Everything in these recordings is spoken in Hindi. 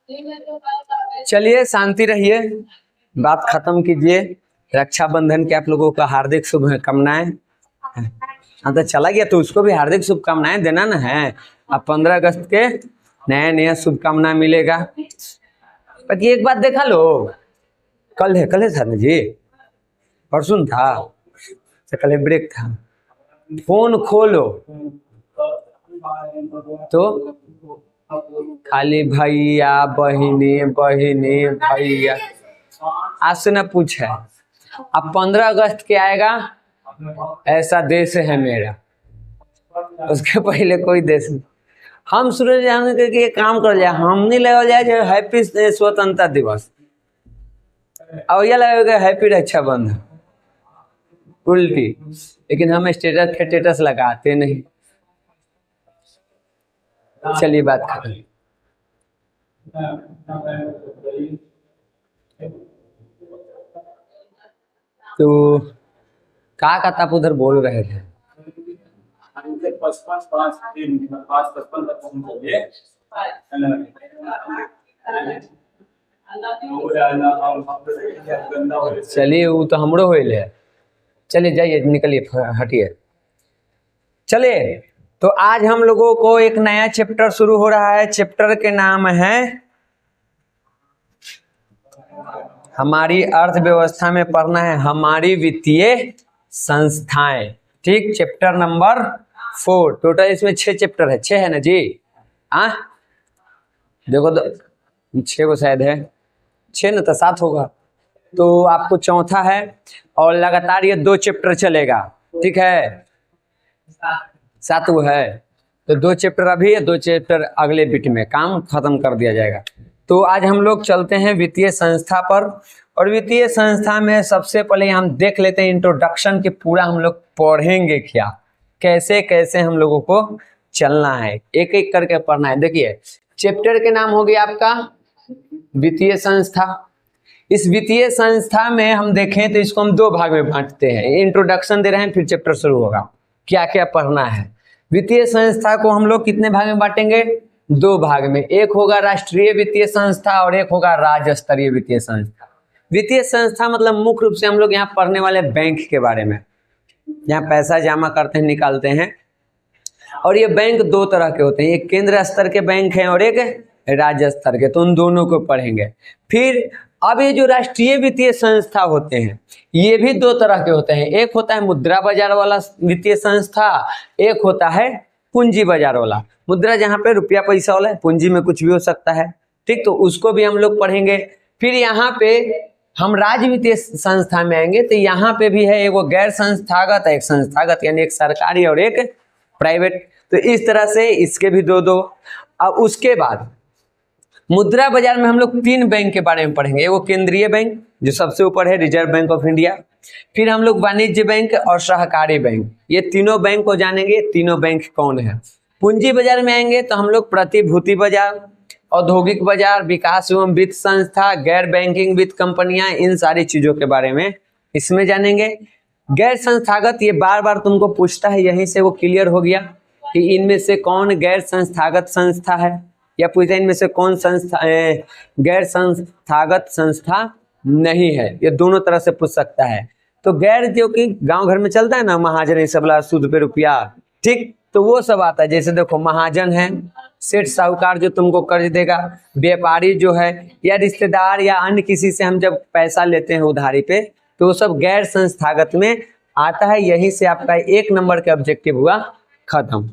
चलिए शांति रहिए, बात खत्म कीजिए। रक्षाबंधन की आप लोगों का हार्दिक शुभकामनाएं। हाँ तो चला गया तो उसको भी हार्दिक शुभकामनाएं देना ना है। अब 15 अगस्त के नया नया शुभकामना मिलेगा। पर एक बात देखा लो, कल है था ना जी, परसों था, कल ब्रेक था। फोन खोलो तो खाली भैया बहिनी बहिनी भैया। आज से न पूछे, अब 15 अगस्त के आएगा ऐसा देश है मेरा, उसके पहले कोई देश नहीं। हम सूरज करके ये काम कर जाए, हम नहीं लगा जाए जो हैप्पी स्वतंत्रता दिवस, और यह लगेगा हैप्पी रक्षाबंधन उल्टी। लेकिन हम स्टेटस लगाते नहीं। चलिए बात खत्म। तो क्या आप उधर बोल रहे थे? 55 तक पहुंचोगे। चलिए वो तो हमरो होइल है। चलिए जाइए, निकलिए, हटिए। चलिए तो आज हम लोगों को एक नया चैप्टर शुरू हो रहा है। चैप्टर के नाम है, हमारी अर्थव्यवस्था में पढ़ना है हमारी वित्तीय संस्थाएं। ठीक, चैप्टर नंबर 4। टोटल इसमें 6 चैप्टर है। 6 है ना जी? हाँ देखो तो 6 को शायद है, 6 ना तो 7 होगा। तो आपको चौथा है और लगातार ये 2 चैप्टर चलेगा। ठीक है, 7 वो है तो 2 चैप्टर अभी है, 2 चैप्टर अगले बीट में काम खत्म कर दिया जाएगा। तो आज हम लोग चलते हैं वित्तीय संस्था पर। और वित्तीय संस्था में सबसे पहले हम देख लेते हैं इंट्रोडक्शन के पूरा हम लोग पढ़ेंगे क्या, कैसे कैसे हम लोगों को चलना है, एक एक करके पढ़ना है। देखिए चैप्टर के नाम हो गया आपका वित्तीय संस्था। इस वित्तीय संस्था में हम देखें तो इसको हम 2 भाग में बांटते हैं। इंट्रोडक्शन दे रहे हैं, फिर चैप्टर शुरू होगा, क्या क्या पढ़ना है। वित्तीय संस्था को हम लोग कितने भाग में बांटेंगे? 2 भाग में। एक होगा राष्ट्रीय वित्तीय संस्था और एक होगा राज्य स्तरीय वित्तीय संस्था। वित्तीय संस्था मतलब मुख्य रूप से हम लोग यहाँ पढ़ने वाले बैंक के बारे में, यहाँ पैसा जमा करते हैं निकालते हैं। और ये बैंक 2 तरह के होते हैं, एक केंद्र स्तर के बैंक हैं और एक राज्य स्तर के, तो उन दोनों को पढ़ेंगे। फिर अब ये जो राष्ट्रीय वित्तीय संस्था होते हैं ये भी 2 तरह के होते हैं। एक होता है मुद्रा बाजार वाला वित्तीय संस्था, एक होता है पूंजी बाजार वाला। मुद्रा जहाँ पे रुपया पैसा वाला है, पूंजी में कुछ भी हो सकता है। ठीक, तो उसको भी हम लोग पढ़ेंगे। फिर यहाँ पे हम राज्य वित्तीय संस्था में आएंगे तो यहाँ पे भी है, एक गैर संस्थागत, एक संस्थागत, यानी एक सरकारी और एक प्राइवेट। तो इस तरह से इसके भी 2-2। अब उसके बाद मुद्रा बाजार में हम लोग 3 बैंक के बारे में पढ़ेंगे। वो केंद्रीय बैंक जो सबसे ऊपर है, रिजर्व बैंक ऑफ इंडिया। फिर हम लोग वाणिज्य बैंक और सहकारी बैंक, ये तीनों बैंक को जानेंगे। तीनों बैंक कौन है। पूंजी बाजार में आएंगे तो हम लोग प्रतिभूति बाजार, औद्योगिक बाजार, विकास एवं वित्त संस्था, गैर बैंकिंग वित्त कंपनियां, इन सारी चीजों के बारे में इसमें जानेंगे। गैर संस्थागत ये बार बार तुमको पूछता है, यहीं से वो क्लियर हो गया कि इनमें से कौन गैर संस्थागत संस्था है, या पूछता है इनमें से कौन संस्था गैर संस्थागत संस्था नहीं है। ये दोनों तरह से पूछ सकता है। तो गैर जो कि गांव घर में चलता है ना, महाजन सबला सूद पे रुपया, ठीक, तो वो सब आता है। जैसे देखो महाजन है, सेठ साहूकार जो तुमको कर्ज देगा, व्यापारी जो है, या रिश्तेदार या अन्य किसी से हम जब पैसा लेते हैं उधारी पे, तो वो सब गैर संस्थागत में आता है। यहीं से आपका 1 नंबर का ऑब्जेक्टिव हुआ खत्म।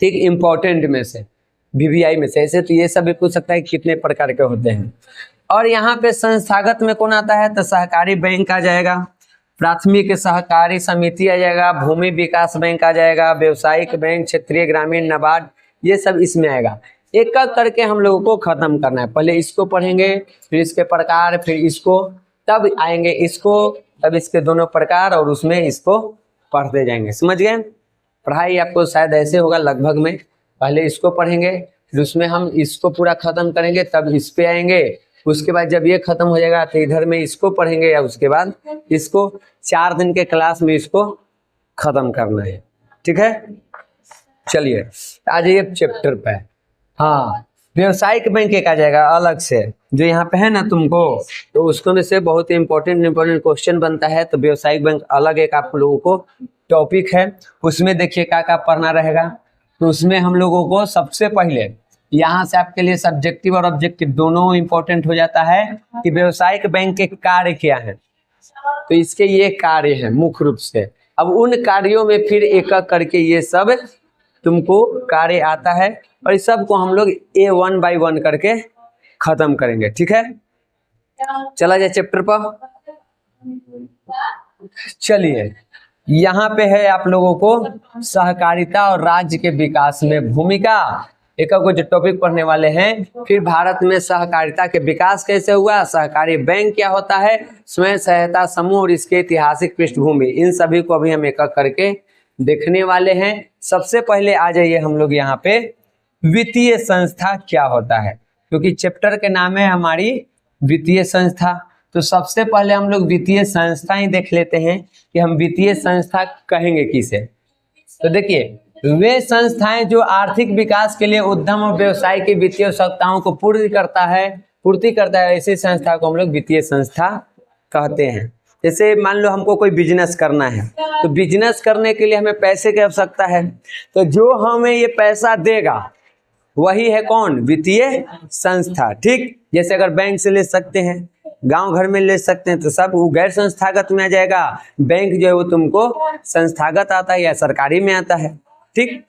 ठीक, इंपॉर्टेंट में से, VVI में से। ऐसे तो ये सब भी पूछ सकता है कितने प्रकार के होते हैं। और यहाँ पे संस्थागत में कौन आता है तो सहकारी बैंक आ जाएगा, प्राथमिक सहकारी समिति आ जाएगा, भूमि विकास बैंक आ जाएगा, व्यवसायिक बैंक, क्षेत्रीय ग्रामीण नाबार्ड, ये सब इसमें आएगा। एक एक करके हम लोगों को खत्म करना है। पहले इसको पढ़ेंगे, फिर इसके प्रकार, फिर इसको, तब आएंगे इसको, तब इसके दोनों प्रकार, और उसमें इसको पढ़ते जाएंगे। समझ गए? पढ़ाई आपको शायद ऐसे होगा लगभग में, पहले इसको पढ़ेंगे, फिर उसमें हम इसको पूरा खत्म करेंगे, तब इस पे आएंगे। उसके बाद जब ये खत्म हो जाएगा तो इधर में इसको पढ़ेंगे, या उसके बाद इसको 4 दिन के क्लास में इसको खत्म करना है। ठीक है, चलिए आ जाइए चैप्टर पे। हाँ, व्यवसायिक बैंक एक आ जाएगा अलग से, जो यहाँ पे है ना तुमको, तो उसको में से बहुत ही इंपॉर्टेंट क्वेश्चन बनता है। तो व्यवसायिक बैंक अलग एक आप लोगों को टॉपिक है, उसमें देखिए क्या पढ़ना रहेगा। तो उसमें हम लोगों को सबसे पहले यहाँ से आपके लिए सब्जेक्टिव और ऑब्जेक्टिव दोनों इंपॉर्टेंट हो जाता है कि व्यवसायिक बैंक के कार्य क्या है। तो इसके ये कार्य है मुख्य रूप से। अब उन कार्यों में फिर एक एक करके ये सब तुमको कार्य आता है, और इस सब को हम लोग वन बाय वन करके खत्म करेंगे, ठीक है। चला जाए चैप्टर पर। चलिए, यहाँ पे है आप लोगों को सहकारिता और राज्य के विकास में भूमिका, एक को जो टॉपिक पढ़ने वाले हैं। फिर भारत में सहकारिता के विकास कैसे हुआ, सहकारी बैंक क्या होता है, स्वयं सहायता समूह और इसके ऐतिहासिक पृष्ठभूमि, इन सभी को अभी हम एक एक करके देखने वाले हैं। सबसे पहले आ जाइए हम लोग यहाँ पे वित्तीय संस्था क्या होता है, क्योंकि चैप्टर के नाम है हमारी वित्तीय संस्था। तो सबसे पहले हम लोग वित्तीय संस्था ही देख लेते हैं कि हम वित्तीय संस्था कहेंगे किसे। तो देखिए, वे संस्थाएं जो आर्थिक विकास के लिए उद्यम और व्यवसाय की वित्तीय आवश्यकताओं को पूर्ति करता है, ऐसी संस्था को हम लोग वित्तीय संस्था कहते हैं। जैसे मान लो हमको कोई बिजनेस करना है, तो बिजनेस करने के लिए हमें पैसे की आवश्यकता है, तो जो हमें ये पैसा देगा वही है कौन, वित्तीय संस्था, ठीक। जैसे अगर बैंक से ले सकते हैं, गांव घर में ले सकते हैं, तो सब वो गैर संस्थागत में आ जाएगा। बैंक जो है वो तुमको संस्थागत आता है या सरकारी में आता है, ठीक।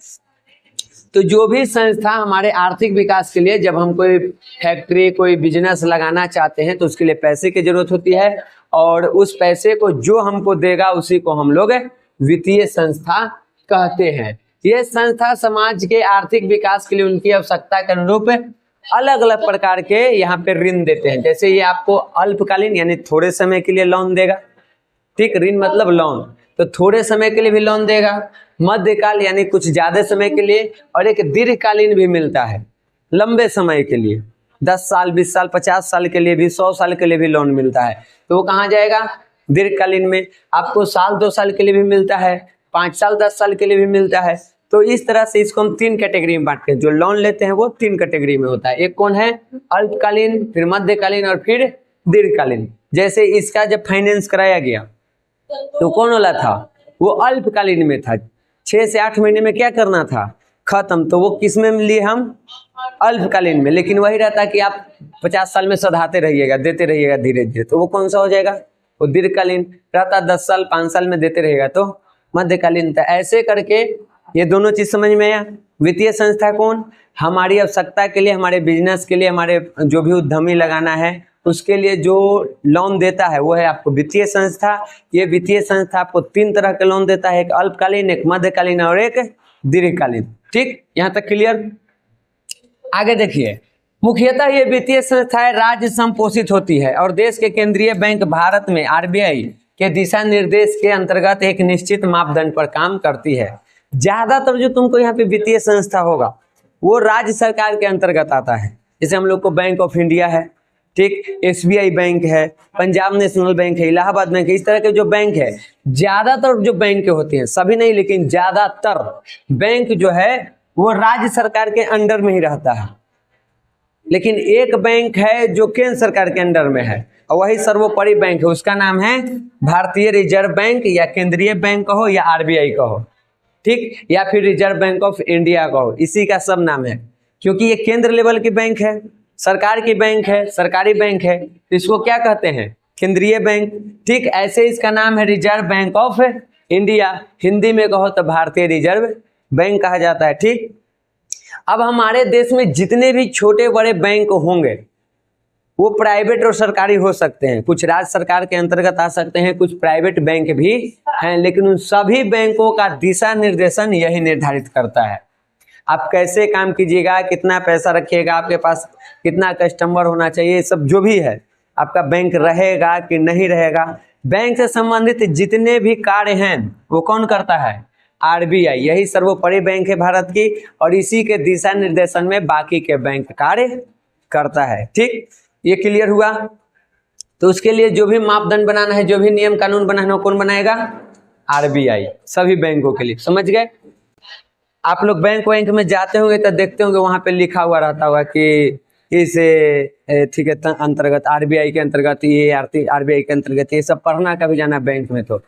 तो जो भी संस्था हमारे आर्थिक विकास के लिए, जब हम कोई फैक्ट्री कोई बिजनेस लगाना चाहते हैं तो उसके लिए पैसे की जरूरत होती है, और उस पैसे को जो हमको देगा उसी को हम लोग वित्तीय संस्था कहते हैं। ये संस्था समाज के आर्थिक विकास के लिए उनकी आवश्यकता के अनुरूप अलग अलग प्रकार के यहाँ पे ऋण देते हैं। जैसे ये आपको अल्पकालीन यानी थोड़े समय के लिए लोन देगा, ठीक, ऋण मतलब लोन, तो थोड़े समय के लिए भी लोन देगा, मध्यकाल यानी कुछ ज्यादा समय के लिए, और एक दीर्घकालीन भी मिलता है लंबे समय के लिए, 10 साल 20 साल 50 साल के लिए भी, 100 साल के लिए भी लोन मिलता है। तो वो कहाँ जाएगा, दीर्घकालीन में। आपको साल 2 साल के लिए भी मिलता है, 5 साल 10 साल के लिए भी मिलता है। तो इस तरह से इसको हम 3 कैटेगरी में बांटते हैं। जो लोन लेते हैं वो 3 कैटेगरी में होता है। एक कौन है, अल्पकालीन, फिर मध्यकालीन और फिर दीर्घकालीन। जैसे इसका जब फाइनेंस कराया गया तो कौन वाला था, वो अल्पकालीन में था, 6 से 8 महीने में क्या करना था, खत्म। तो वो किस में लिए हम, अल्पकालीन में। लेकिन वही रहता कि आप 50 साल में सधाते रहिएगा, देते रहिएगा धीरे धीरे, तो वो कौन सा हो जाएगा, वो दीर्घकालीन रहता। 10 साल 5 साल में देते रहेगा तो मध्यकालीन था। ऐसे करके ये दोनों चीज समझ में आया। वित्तीय संस्था कौन, हमारी आवश्यकता के लिए, हमारे बिजनेस के लिए, हमारे जो भी उद्यमी लगाना है उसके लिए जो लोन देता है वो है आपको वित्तीय संस्था। ये वित्तीय संस्था आपको 3 तरह के लोन देता है, एक अल्पकालीन, एक मध्यकालीन और एक दीर्घकालीन, ठीक। यहाँ तक क्लियर। आगे देखिए, मुख्यतः ये वित्तीय संस्थाएं राज्य संपोषित होती है और देश के केंद्रीय बैंक भारत में आरबीआई के दिशा निर्देश के अंतर्गत एक निश्चित मापदंड पर काम करती है। ज्यादातर जो तुमको यहाँ पे वित्तीय संस्था होगा वो राज्य सरकार के अंतर्गत आता है। जैसे हम लोग को बैंक ऑफ इंडिया है, ठीक, एसबीआई बैंक है, पंजाब नेशनल बैंक है, इलाहाबाद बैंक है, इस तरह के जो बैंक है, ज्यादातर जो बैंक होते हैं, सभी नहीं लेकिन ज्यादातर बैंक जो है वो राज्य सरकार के अंडर में ही रहता है। लेकिन एक बैंक है जो केंद्र सरकार के अंडर में है और वही सर्वोपरि बैंक है, उसका नाम है भारतीय रिजर्व बैंक, या केंद्रीय बैंक कहो या आरबीआई कहो, ठीक, या फिर रिजर्व बैंक ऑफ इंडिया कहो, इसी का सब नाम है। क्योंकि ये केंद्र लेवल की बैंक है, सरकार की बैंक है, सरकारी बैंक है, तो इसको क्या कहते हैं, केंद्रीय बैंक, ठीक। ऐसे इसका नाम है reserve bank of India, Hindi में कहो तो भारतीय रिजर्व बैंक कहा जाता है, ठीक। अब हमारे देश में जितने भी छोटे बड़े बैंक होंगे वो प्राइवेट और सरकारी हो सकते हैं, कुछ राज्य सरकार के अंतर्गत आ सकते हैं, कुछ प्राइवेट बैंक भी हैं, लेकिन उन सभी बैंकों का दिशा निर्देशन यही निर्धारित करता है। आप कैसे काम कीजिएगा, कितना पैसा रखिएगा, आपके पास कितना कस्टमर होना चाहिए, सब जो भी है, आपका बैंक रहेगा कि नहीं रहेगा, बैंक से संबंधित जितने भी कार्य हैं वो कौन करता है, आरबीआई। यही सर्वोपरि बैंक है भारत की, और इसी के दिशा निर्देशन में बाकी के बैंक कार्य करता है, ठीक। ये क्लियर हुआ। तो उसके लिए जो भी मापदंड बनाना है, जो भी नियम कानून बनाना है, कौन बनाएगा, आरबीआई, सभी बैंकों के लिए, समझ गए। आप लोग बैंक वैंक में जाते होंगे तो देखते होंगे वहां पे लिखा हुआ रहता होगा कि इस ठीक है अंतर्गत आरबीआई के अंतर्गत ये आरबीआई के अंतर्गत ये सब पढ़ना कभी जाना बैंक में तो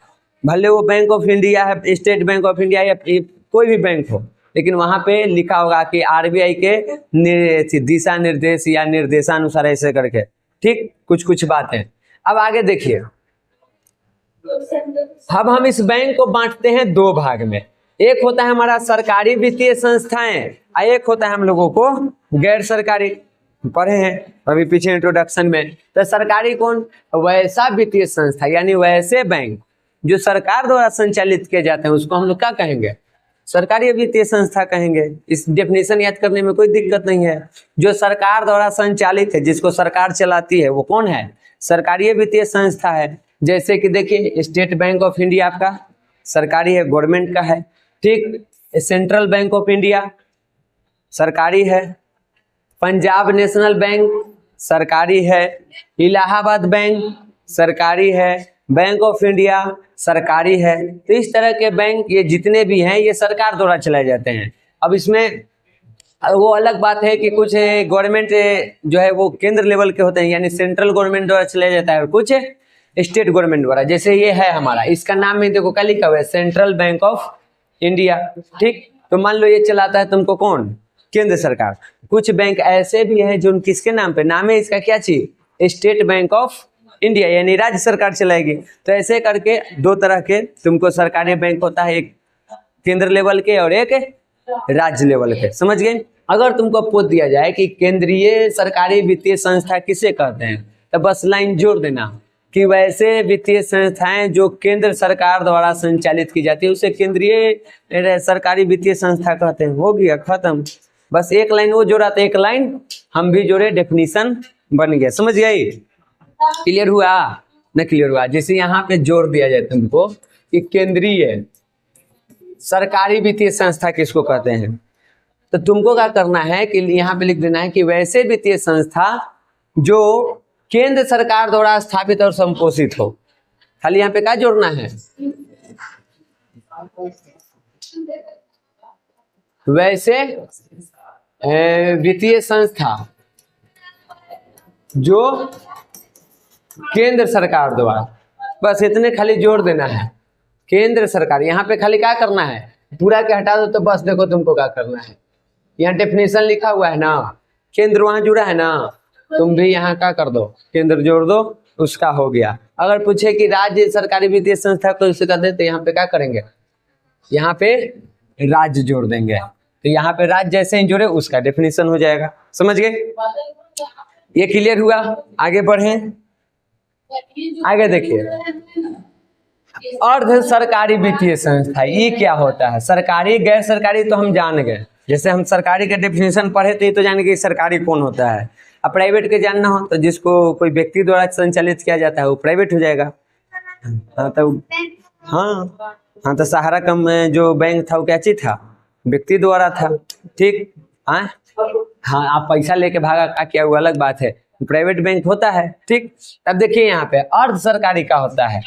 भले वो बैंक ऑफ इंडिया है, स्टेट बैंक ऑफ इंडिया या कोई भी बैंक हो, लेकिन वहां पे लिखा होगा कि आरबीआई के दिशा निर्देश या निर्देशानुसार ऐसे करके, ठीक कुछ कुछ बातें। अब आगे देखिए, अब हम इस बैंक को बांटते हैं दो भाग में। एक होता है हमारा सरकारी वित्तीय संस्थाएं और एक होता है हम लोगों को गैर सरकारी। पढ़े हैं अभी पीछे इंट्रोडक्शन में। तो सरकारी कौन? वैसा वित्तीय संस्था यानी वैसे बैंक जो सरकार द्वारा संचालित किए जाते हैं उसको हम लोग क्या कहेंगे? सरकारी वित्तीय संस्था कहेंगे। इस डेफिनेशन याद करने में कोई दिक्कत नहीं है। जो सरकार द्वारा संचालित है, जिसको सरकार चलाती है, वो कौन है? सरकारी वित्तीय संस्था है। जैसे कि देखिए स्टेट बैंक ऑफ इंडिया आपका सरकारी है, गवर्नमेंट का है, ठीक। सेंट्रल बैंक ऑफ इंडिया सरकारी है, पंजाब नेशनल बैंक सरकारी है, इलाहाबाद बैंक सरकारी है, बैंक ऑफ इंडिया सरकारी है। तो इस तरह के बैंक ये जितने भी हैं ये सरकार द्वारा चलाए जाते हैं। अब इसमें वो अलग बात है कि कुछ गवर्नमेंट जो है वो केंद्र लेवल के होते हैं यानी सेंट्रल गवर्नमेंट द्वारा चलाया जाता है और कुछ स्टेट गवर्नमेंट द्वारा। जैसे ये है हमारा, इसका नाम में देखो क्या लिखा हुआ है, सेंट्रल बैंक ऑफ इंडिया, ठीक। तो मान लो ये चलाता है तुमको कौन? केंद्र सरकार। कुछ बैंक ऐसे भी हैं जो किसके नाम पे, नाम है इसका क्या चीज? स्टेट बैंक ऑफ इंडिया यानी राज्य सरकार चलाएगी। तो ऐसे करके दो तरह के तुमको सरकारी बैंक होता है, एक केंद्र लेवल के और एक राज्य लेवल के। समझ गए? अगर तुमको पूछ दिया जाए कि केंद्रीय सरकारी वित्तीय संस्था किसे कहते हैं, तो बस लाइन जोड़ देना कि वैसे वित्तीय संस्थाएं जो केंद्र सरकार द्वारा संचालित की जाती है उसे केंद्रीय सरकारी वित्तीय संस्था कहते हैं। हो गया, खत्म। बस एक लाइन वो जोड़ा तो एक लाइन हम भी जोड़े, डेफिनेशन बन गया। समझ गई? क्लियर हुआ? न क्लियर हुआ? जैसे यहाँ पे जोड़ दिया जाए तुमको कि केंद्रीय सरकारी वित्तीय संस्था किसको कहते हैं, तो तुमको क्या करना है कि यहाँ पे लिख देना है कि वैसे वित्तीय संस्था जो केंद्र सरकार द्वारा स्थापित और संपोषित हो। खाली यहाँ पे क्या जोड़ना है? वैसे वित्तीय संस्था जो केंद्र सरकार द्वारा, बस इतने खाली जोड़ देना है। केंद्र सरकार, यहाँ पे खाली क्या करना है? पूरा के हटा दो तो बस देखो तुमको क्या करना है। यहाँ डेफिनेशन लिखा हुआ है ना, केंद्र वहां जुड़ा है ना, तुम भी यहाँ क्या कर दो, केंद्र जोड़ दो, उसका हो गया। अगर पूछे कि राज्य सरकारी वित्तीय संस्था को इसे कर दे तो यहाँ पे क्या करेंगे? यहाँ पे राज्य जोड़ देंगे। तो यहाँ पे राज्य जैसे ही जुड़े उसका डेफिनेशन हो जाएगा। समझ गए? ये क्लियर हुआ? आगे बढ़े, आगे देखिए अर्ध सरकारी वित्तीय संस्था ये क्या होता है? सरकारी गैर सरकारी तो हम जान गए, जैसे हम सरकारी का डेफिनेशन पढ़े थे तो जान गए सरकारी कौन होता है। अब प्राइवेट के जानना हो तो जिसको कोई व्यक्ति द्वारा संचालित किया जाता है वो प्राइवेट हो जाएगा। हाँ तो सहारा कम जो बैंक था वो क्या चीज था? व्यक्ति द्वारा था, ठीक। हाँ आप पैसा लेके भागा का क्या, वो अलग बात है, प्राइवेट बैंक होता है, ठीक। अब देखिए यहाँ पे अर्ध सरकारी का होता है।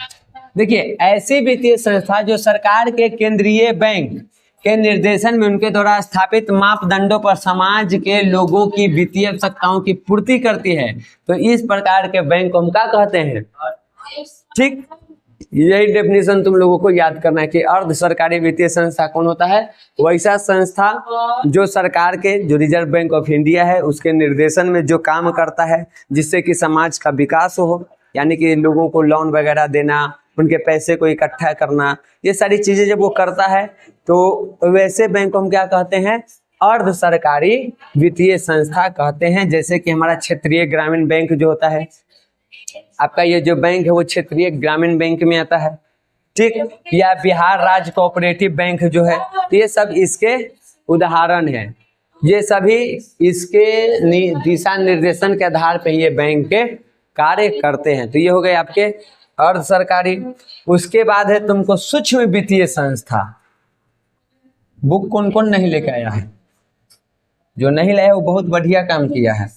देखिए ऐसी वित्तीय संस्था जो सरकार के केंद्रीय बैंक के निर्देशन में उनके द्वारा स्थापित मापदंडों पर समाज के लोगों की वित्तीय आवश्यकताओं की पूर्ति करती है, तो इस प्रकार के बैंक को हम क्या कहते हैं? ठीक, यही डेफिनेशन तुम लोगों को याद करना है कि अर्ध सरकारी वित्तीय संस्था कौन होता है? वैसा संस्था जो सरकार के, जो रिजर्व बैंक ऑफ इंडिया है, उसके निर्देशन में जो काम करता है जिससे कि समाज का विकास हो, यानी कि लोगों को लोन वगैरह देना, उनके पैसे को इकट्ठा करना, ये सारी चीजें जब वो करता है तो वैसे बैंक को हम क्या कहते हैं? अर्ध सरकारी वित्तीय संस्था कहते हैं। जैसे कि हमारा क्षेत्रीय ग्रामीण बैंक जो होता है, आपका ये जो बैंक है वो क्षेत्रीय ग्रामीण बैंक में आता है, ठीक। या बिहार राज्य कोऑपरेटिव बैंक जो है, ये सब इसके उदाहरण है। ये सभी इसके दिशा निर्देशन के आधार पर ये बैंक के कार्य करते हैं। तो ये हो गए आपके अर्ध सरकारी। उसके बाद है तुमको सूक्ष्म वित्तीय संस्था। बुक कौन कौन नहीं लेके आया है? जो नहीं लाया वो बहुत बढ़िया काम किया है।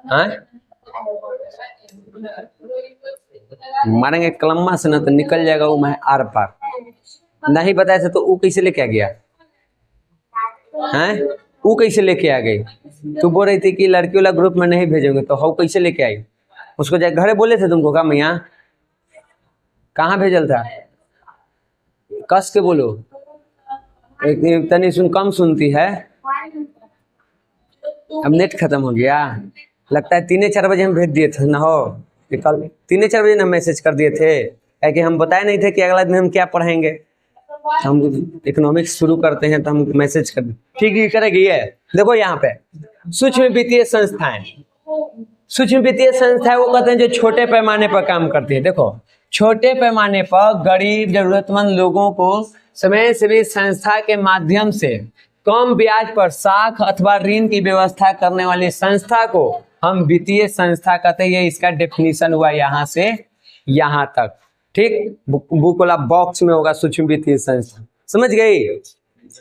हाँ? मारेंगे कलम्मा से ना तो निकल जाएगा वो मैं आर पार। नहीं बताया था तो वो कैसे लेके आ गया हैं? वो कैसे लेके आ गई? तू बोल रही थी कि लड़की वाला ग्रुप में नहीं भेजोगे, तो हाउ कैसे लेके आई? उसको जाए घरे बोले थे तुमको का मैया? कहाँ भेजल था? कस के बोलो, तनी सुन, कम सुनती है। अब नेट खत्म हो गया लगता है। 3-4 बजे हम भेज दिए थे ना, हो कल 3-4 बजे ना मैसेज कर दिए थे, क्या कि हम बताए नहीं थे कि अगला दिन हम क्या पढ़ाएंगे। हम इकोनॉमिक्स शुरू करते हैं तो हम मैसेज कर, ठीक है करेगी ये। देखो यहाँ पे सूक्ष्म वित्तीय संस्थाएं, सूक्ष्म वित्तीय संस्थाएं वो कहते हैं जो छोटे पैमाने पर काम करती है। देखो छोटे पैमाने पर गरीब जरूरतमंद लोगों को समय सेवी संस्था के माध्यम से कम ब्याज पर साख अथवा ऋण की व्यवस्था करने वाली संस्था को हम वित्तीय संस्था कहते हैं। ये इसका डेफिनेशन हुआ यहाँ से यहाँ तक, ठीक। बुक वाला बॉक्स में होगा सूक्ष्म वित्तीय संस्था, समझ गई?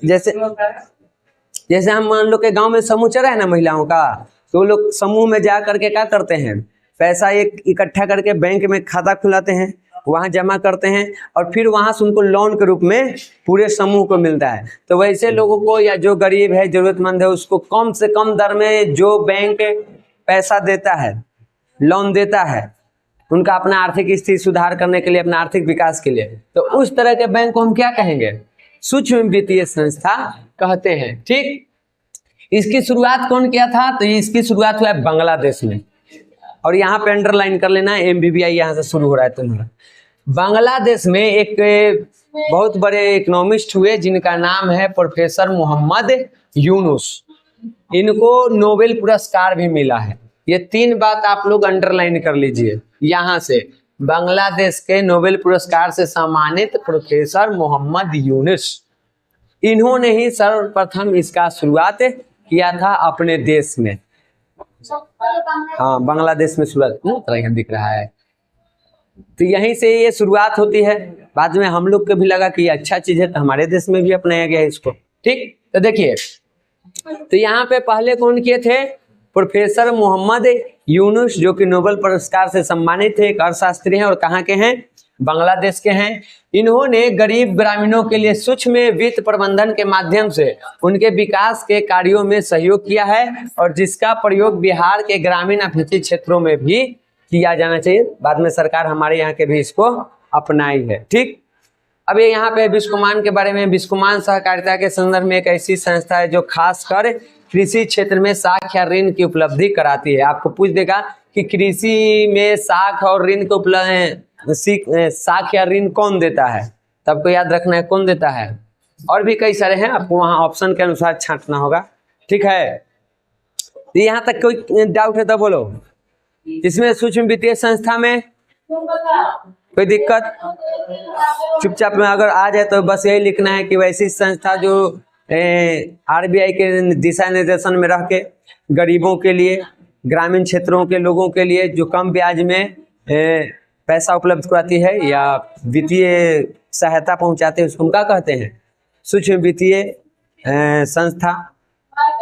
जैसे हम मान लो के गांव में समूह चला है ना महिलाओं का, तो लोग समूह में जा करके क्या करते हैं, पैसा एक इकट्ठा करके बैंक में खाता खुलाते हैं, वहां जमा करते हैं और फिर वहां से उनको लोन के रूप में पूरे समूह को मिलता है। तो वैसे लोगों को या जो गरीब है जरूरतमंद है उसको कम से कम दर में जो बैंक पैसा देता है, लोन देता है, उनका अपना आर्थिक स्थिति सुधार करने के लिए, अपना आर्थिक विकास के लिए, तो उस तरह के बैंक को हम क्या कहेंगे? सूक्ष्म वित्तीय संस्था कहते हैं, ठीक। इसकी शुरुआत कौन किया था? तो इसकी शुरुआत हुआ है बांग्लादेश में, और यहाँ पे अंडरलाइन कर लेना MBBI यहाँ से शुरू हो रहा है तुम्हारा। बांग्लादेश में एक बहुत बड़े इकोनॉमिस्ट हुए जिनका नाम है प्रोफेसर मोहम्मद यूनुस। इनको नोबेल पुरस्कार भी मिला है। ये 3 बात आप लोग अंडरलाइन कर लीजिए यहाँ से। बांग्लादेश के नोबेल पुरस्कार से सम्मानित प्रोफेसर मोहम्मद यूनुस, इन्होंने ही सर्वप्रथम इसका शुरुआत किया था अपने देश में। हाँ बांग्लादेश में शुरुआत तरह दिख रहा है, तो यहीं से ये शुरुआत होती है। बाद में हम लोग को भी लगा कि ये अच्छा चीज है तो हमारे देश में भी अपनाया गया इसको, ठीक। तो देखिए, तो यहाँ पे पहले कौन किए थे? प्रोफेसर मोहम्मद यूनुस, जो कि नोबेल पुरस्कार से सम्मानित थे, एक अर्थशास्त्री हैं और कहाँ के हैं? बांग्लादेश के हैं। इन्होंने गरीब ग्रामीणों के लिए सूक्ष्म वित्त प्रबंधन के माध्यम से उनके विकास के कार्यों में सहयोग किया है, और जिसका प्रयोग बिहार के ग्रामीण अपेक्षित क्षेत्रों में भी किया जाना चाहिए। बाद में सरकार हमारे यहाँ के भी इसको अपनाई है, ठीक। अब ये यहाँ पे बिस्कोमान के बारे में, बिस्कोमान सहकारिता के संदर्भ में एक ऐसी संस्था है जो खासकर कृषि क्षेत्र में साख या ऋण की उपलब्धि कराती है। आपको पूछ देगा कि कृषि में साख और ऋण को साख या ऋण कौन देता है, तो आपको याद रखना है कौन देता है। और भी कई सारे हैं, आपको वहाँ ऑप्शन के अनुसार छांटना होगा, ठीक है। यहाँ तक कोई डाउट है तो बोलो। इसमें सूक्ष्म वित्तीय संस्था में कोई दिक्कत? चुपचाप में अगर आ जाए तो बस यही लिखना है कि वैसी संस्था जो RBI के दिशा निर्देशन में रह के गरीबों के लिए, ग्रामीण क्षेत्रों के लोगों के लिए जो कम ब्याज में पैसा उपलब्ध कराती है या वित्तीय सहायता पहुंचाते हैं, उसको हम क्या कहते हैं? सूक्ष्म वित्तीय संस्था।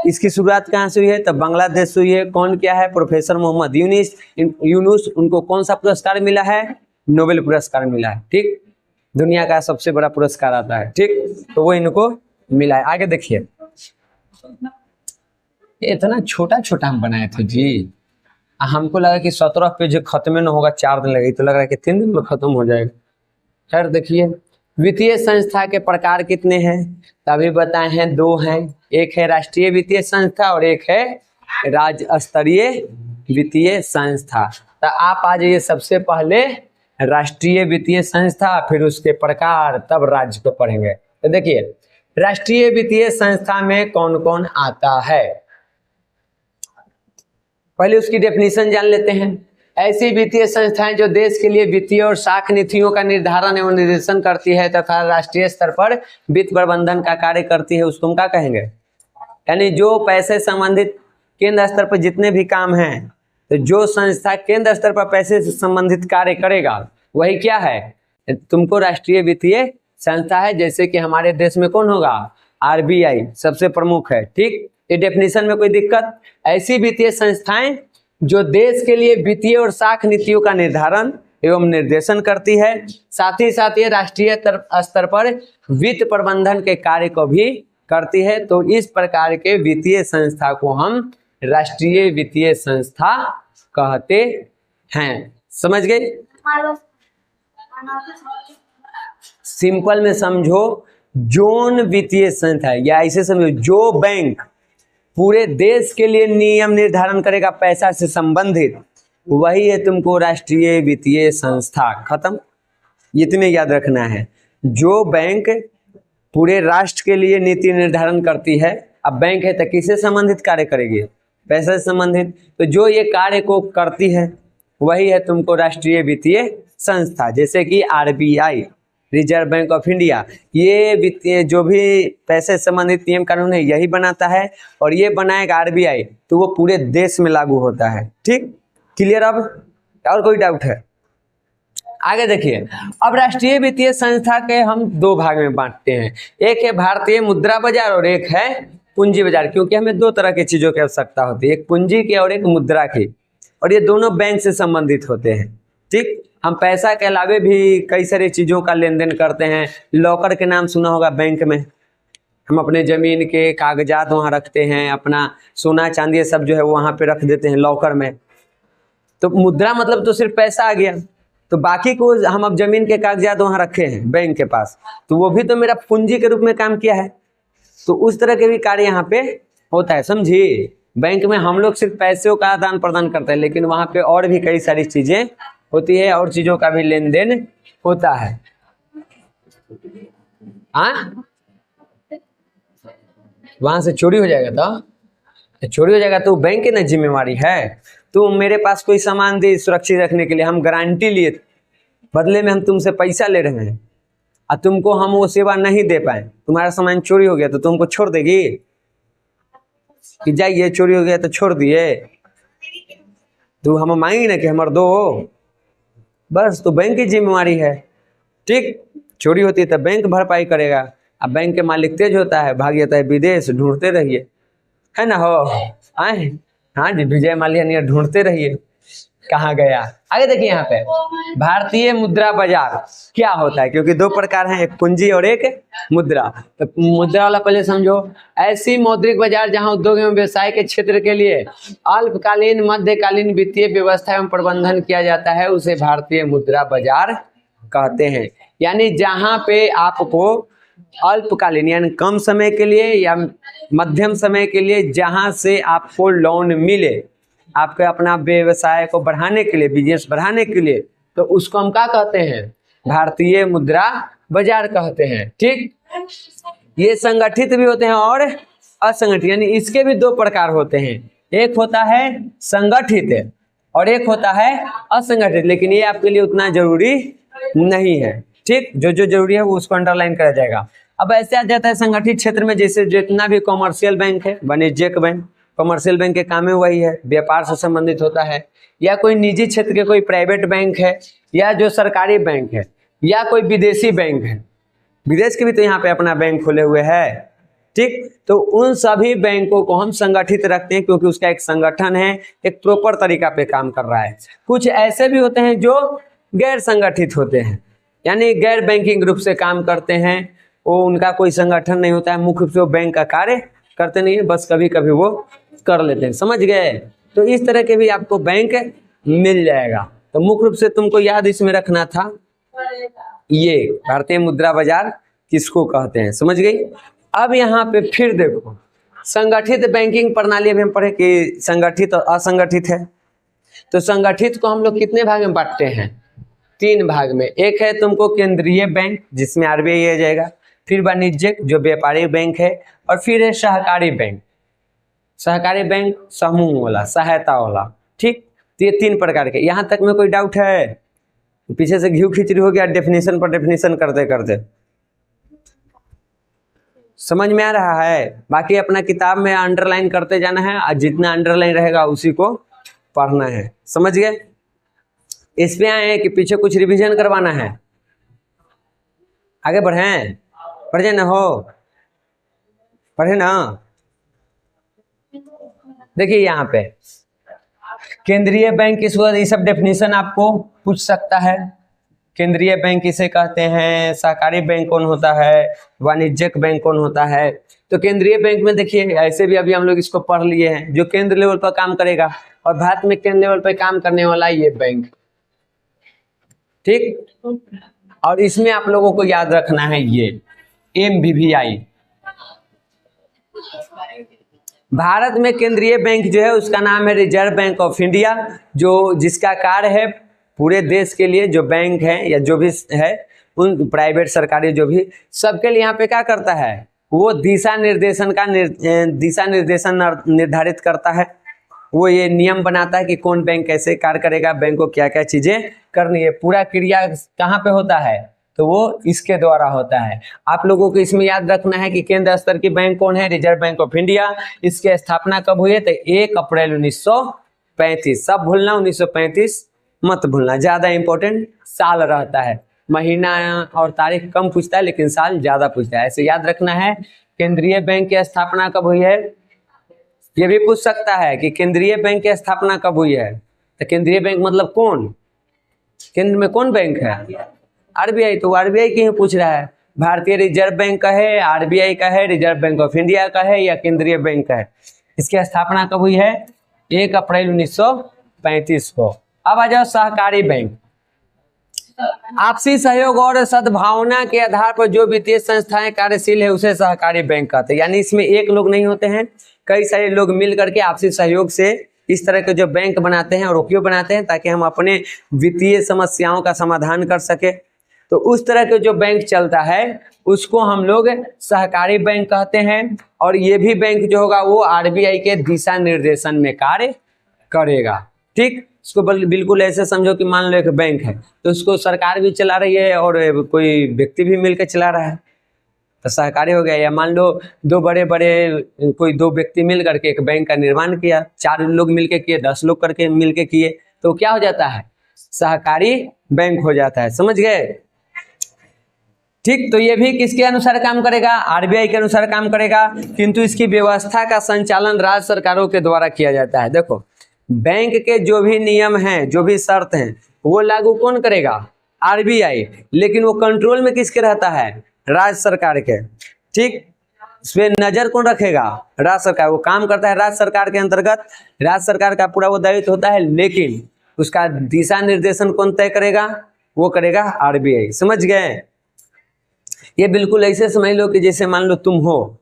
इसकी शुरुआत कहाँ से हुई है? तब बांग्लादेश से हुई है। कौन क्या है? प्रोफेसर मोहम्मद यूनुस। उनको कौन सा पुरस्कार मिला है? नोबेल पुरस्कार मिला है, ठीक। दुनिया का सबसे बड़ा पुरस्कार आता है, ठीक, तो वो इनको मिला है। आगे देखिए, इतना छोटा छोटा हम बनाए थे जी, हमको लगा कि 17 पेज खत्म न होगा, 4 दिन लगेगी, तो लग रहा है कि 3 दिन में खत्म हो जाएगा। खैर देखिए, वित्तीय संस्था के प्रकार कितने हैं? तभी बताए हैं 2 हैं। एक है राष्ट्रीय वित्तीय संस्था और एक है राज्य स्तरीय वित्तीय संस्था। तो आप आ जाइए सबसे पहले राष्ट्रीय वित्तीय संस्था, फिर उसके प्रकार, तब राज्य को पढ़ेंगे। तो देखिए, राष्ट्रीय वित्तीय संस्था में कौन कौन आता है, पहले उसकी डेफिनेशन जान लेते हैं। ऐसी वित्तीय संस्थाएं जो देश के लिए वित्तीय और साख नीतियों का निर्धारण एवं निर्देशन करती है तथा राष्ट्रीय स्तर पर वित्त प्रबंधन का कार्य करती है, उसको हम क्या कहेंगे? यानी जो पैसे संबंधित केंद्र स्तर पर जितने भी काम हैं, तो जो संस्था केंद्र स्तर पर पैसे से संबंधित कार्य करेगा वही क्या है? तुमको राष्ट्रीय वित्तीय संस्था है। जैसे कि हमारे देश में कौन होगा? RBI सबसे प्रमुख है, ठीक। ये डेफिनेशन में कोई दिक्कत? ऐसी वित्तीय संस्थाएं जो देश के लिए वित्तीय और साख नीतियों का निर्धारण एवं निर्देशन करती है। साथ ही साथ ये राष्ट्रीय स्तर पर वित्त प्रबंधन के कार्य को भी करती है। तो इस प्रकार के वित्तीय संस्था को हम राष्ट्रीय वित्तीय संस्था कहते हैं। समझ गए? सिंपल में समझो, जोन वित्तीय संस्था या ऐसे समझो, जो बैंक पूरे देश के लिए नियम निर्धारण करेगा पैसा से संबंधित, वही है तुमको राष्ट्रीय वित्तीय संस्था। खत्म। इतने याद रखना है। जो बैंक पूरे राष्ट्र के लिए नीति निर्धारण करती है, अब बैंक है तो किससे संबंधित कार्य करेगी? पैसे से संबंधित। तो जो ये कार्य को करती है वही है तुमको राष्ट्रीय वित्तीय संस्था। जैसे कि RBI, reserve bank of India, ये वित्तीय जो भी पैसे से संबंधित नियम कानून है यही बनाता है, और ये बनाएगा आरबीआई, तो वो पूरे देश में लागू होता है। ठीक, क्लियर? अब और कोई डाउट है? आगे देखिए, अब राष्ट्रीय वित्तीय संस्था के हम दो भाग में बांटते हैं। एक है भारतीय मुद्रा बाजार और एक है पूंजी बाजार, क्योंकि हमें दो तरह की चीजों की आवश्यकता होती है, एक पूंजी की और एक मुद्रा की, और ये दोनों बैंक से संबंधित होते हैं। ठीक, हम पैसा के अलावे भी कई सारी चीजों का लेन देन करते हैं। लॉकर के नाम सुना होगा बैंक में, हम अपने जमीन के कागजात वहाँ रखते हैं, अपना सोना चांदी सब जो है वहाँ पे रख देते हैं लॉकर में। तो मुद्रा मतलब तो सिर्फ पैसा आ गया, तो बाकी को हम अब जमीन के कागजात वहाँ रखे हैं बैंक के पास, तो वो भी तो मेरा पूंजी के रूप में काम किया है। तो उस तरह के भी कार्य यहाँ पे होता है। समझिए, बैंक में हम लोग सिर्फ पैसों का आदान प्रदान करते हैं, लेकिन वहाँ पे और भी कई सारी चीजें होती है, और चीजों का भी लेन देन होता है। हाँ, वहां से चोरी हो जाएगा तो चोरी हो जाएगा तो बैंक की ना जिम्मेवारी है। तो मेरे पास कोई सामान दी सुरक्षित रखने के लिए, हम गारंटी लिए, बदले में हम तुमसे पैसा ले रहे हैं, और तुमको हम वो सेवा नहीं दे पाए, तुम्हारा सामान चोरी हो गया, तो तुमको छोड़ देगी कि जाइए चोरी हो गया तो छोड़ दिए? तो हम मांगेंगे ना कि हमारे दो, बस। तो बैंक की जिम्मेवारी है। ठीक, चोरी होती है तो बैंक भरपाई करेगा। अब बैंक के मालिक तेज होता है, भाग जाता है विदेश, ढूंढते रहिए, है ना? हो आए, हाँ जी, विजय माल्या नियर ढूंढते रहिए कहाँ गया। आगे देखिए यहाँ पे भारतीय मुद्रा बाजार क्या होता है, क्योंकि दो प्रकार हैं, एक पूंजी और एक मुद्रा। तो मुद्रा वाला पहले समझो, ऐसी मौद्रिक बाजार जहां उद्योग एवं व्यवसाय के क्षेत्र के लिए अल्पकालीन मध्यकालीन वित्तीय व्यवस्था एवं प्रबंधन किया जाता है, उसे भारतीय मुद्रा बाजार कहते हैं। यानी जहां पे आपको अल्पकालीन यानी कम समय के लिए या मध्यम समय के लिए जहां से आपको लोन मिले आपके अपना व्यवसाय को बढ़ाने के लिए, बिजनेस बढ़ाने के लिए, तो उसको हम क्या कहते हैं? भारतीय मुद्रा बाजार कहते हैं। ठीक, ये संगठित भी होते हैं और असंगठित, यानी इसके भी दो प्रकार होते हैं, एक होता है संगठित और एक होता है असंगठित, लेकिन ये आपके लिए उतना जरूरी नहीं है। ठीक, जो जो जरूरी है वो उसको अंडरलाइन करा जाएगा। अब ऐसे आ जाता है संगठित क्षेत्र में, जैसे जितना भी कॉमर्शियल बैंक है, वाणिज्यिक बैंक, कॉमर्शियल बैंक के काम में वही है, व्यापार से संबंधित होता है, या कोई निजी क्षेत्र के कोई प्राइवेट बैंक है, या जो सरकारी बैंक है, या कोई विदेशी बैंक है, विदेश के भी तो यहाँ पे अपना बैंक खोले हुए है। ठीक, तो उन सभी बैंकों को हम संगठित रखते हैं, क्योंकि उसका एक संगठन है, एक प्रॉपर तरीका पे काम कर रहा है। कुछ ऐसे भी होते हैं जो गैर संगठित होते हैं, यानी गैर बैंकिंग रूप से काम करते हैं, वो उनका कोई संगठन नहीं होता है, मुख्य रूप से वो बैंक का कार्य करते नहीं है, बस कभी कभी वो कर लेते हैं। समझ गए? तो इस तरह के भी आपको बैंक मिल जाएगा। तो मुख्य रूप से तुमको याद इसमें रखना था, ये भारतीय मुद्रा बाजार किसको कहते हैं। समझ गई? अब यहाँ पे फिर देखो, संगठित बैंकिंग प्रणाली अभी हम पढ़े कि संगठित और असंगठित है। तो संगठित को हम लोग कितने भाग में बांटते हैं? 3 भाग में। एक है तुमको केंद्रीय बैंक, जिसमें आरबीआई आ जाएगा, फिर वाणिज्यिक जो व्यापारिक बैंक है, और फिर है सहकारी बैंक। सहकारी बैंक समूह वाला, सहायता वाला। ठीक, तो ये 3 प्रकार के। यहाँ तक में कोई डाउट है? पीछे से घी खिचड़ी हो गया डेफिनेशन पर डेफिनेशन करते करते। समझ में आ रहा है? बाकी अपना किताब में अंडरलाइन करते जाना है, और जितना अंडरलाइन रहेगा उसी को पढ़ना है। समझ गए? इस पे आए कि पीछे कुछ रिवीजन करवाना है? आगे बढ़े, पढ़े ना हो, पढ़े ना। देखिए यहाँ पे केंद्रीय बैंक किसको, ये सब डेफिनेशन आपको पूछ सकता है। केंद्रीय बैंक किसे कहते हैं, सहकारी बैंक कौन होता है, वाणिज्यिक बैंक कौन होता है। तो केंद्रीय बैंक में देखिए, ऐसे भी अभी हम लोग इसको पढ़ लिए हैं, जो केंद्र लेवल पर काम करेगा, और भारत में केंद्र लेवल पर काम करने वाला ये बैंक, ठीक। और इसमें आप लोगों को याद रखना है ये MBVI। भारत में केंद्रीय बैंक जो है उसका नाम है रिजर्व बैंक ऑफ इंडिया, जो जिसका कार्य है पूरे देश के लिए जो बैंक है या जो भी है, उन प्राइवेट सरकारी जो भी सबके लिए यहाँ पे क्या करता है, वो दिशा निर्देशन निर्धारित करता है। वो ये नियम बनाता है कि कौन बैंक कैसे कार्य करेगा, बैंक को क्या क्या चीजें करनी है, पूरा क्रिया कहाँ पे होता है, तो वो इसके द्वारा होता है। आप लोगों को इसमें याद रखना है कि केंद्र स्तर की बैंक कौन है, रिजर्व बैंक ऑफ इंडिया। इसकी स्थापना कब हुई है, तो 1 अप्रैल 1935। सब भूलना 1935 मत भूलना, ज्यादा इंपॉर्टेंट साल रहता है, महीना और तारीख कम पूछता है लेकिन साल ज्यादा पूछता है, ऐसे याद रखना है। केंद्रीय बैंक की स्थापना कब हुई है, ये भी पूछ सकता है कि केंद्रीय बैंक की स्थापना कब हुई है, तो केंद्रीय बैंक मतलब कौन, केंद्र में कौन बैंक है, RBI। तो RBI की ही पूछ रहा है, भारतीय रिजर्व बैंक का है, RBI का है, रिजर्व बैंक ऑफ इंडिया का है, या केंद्रीय बैंक का है। इसकी स्थापना कब हुई है, 1 अप्रैल 1935 को। अब आ जाओ सहकारी बैंक। आपसी सहयोग और सद्भावना के आधार पर जो वित्तीय संस्थाएं कार्यशील है उसे सहकारी बैंक कहते हैं। यानी इसमें एक लोग नहीं होते हैं, कई सारे लोग मिल करके आपसी सहयोग से इस तरह के जो बैंक बनाते हैं, और क्यों बनाते हैं, ताकि हम अपने वित्तीय समस्याओं का समाधान कर सके। तो उस तरह के जो बैंक चलता है उसको हम लोग सहकारी बैंक कहते हैं। और ये भी बैंक जो होगा वो RBI के दिशा निर्देशन में कार्य करेगा, ठीक। इसको बिल्कुल ऐसे समझो कि मान लो एक बैंक है, तो उसको सरकार भी चला रही है और कोई व्यक्ति भी मिलकर चला रहा है, तो सहकारी हो गया। या मान लो दो बड़े व्यक्ति मिल करके एक बैंक का निर्माण किया, 4 लोग मिलके किए, 10 लोग करके मिलके किए, तो क्या हो जाता है, सहकारी बैंक हो जाता है। समझ गए, ठीक। तो ये भी किसके अनुसार काम करेगा, RBI के अनुसार काम करेगा, किंतु इसकी व्यवस्था का संचालन राज्य सरकारों के द्वारा किया जाता है। देखो, बैंक के जो भी नियम हैं, जो भी शर्त हैं, वो लागू कौन करेगा, RBI, लेकिन वो कंट्रोल में किसके रहता है, राज्य सरकार के, ठीक। इस पे नजर कौन रखेगा, राज्य सरकार। वो काम करता है राज्य सरकार के अंतर्गत, राज्य सरकार का पूरा वो दायित्व होता है, लेकिन उसका दिशा निर्देशन कौन तय करेगा, वो करेगा RBI। समझ गए। ये बिल्कुल ऐसे समझ लो कि जैसे मान लो तुम हो,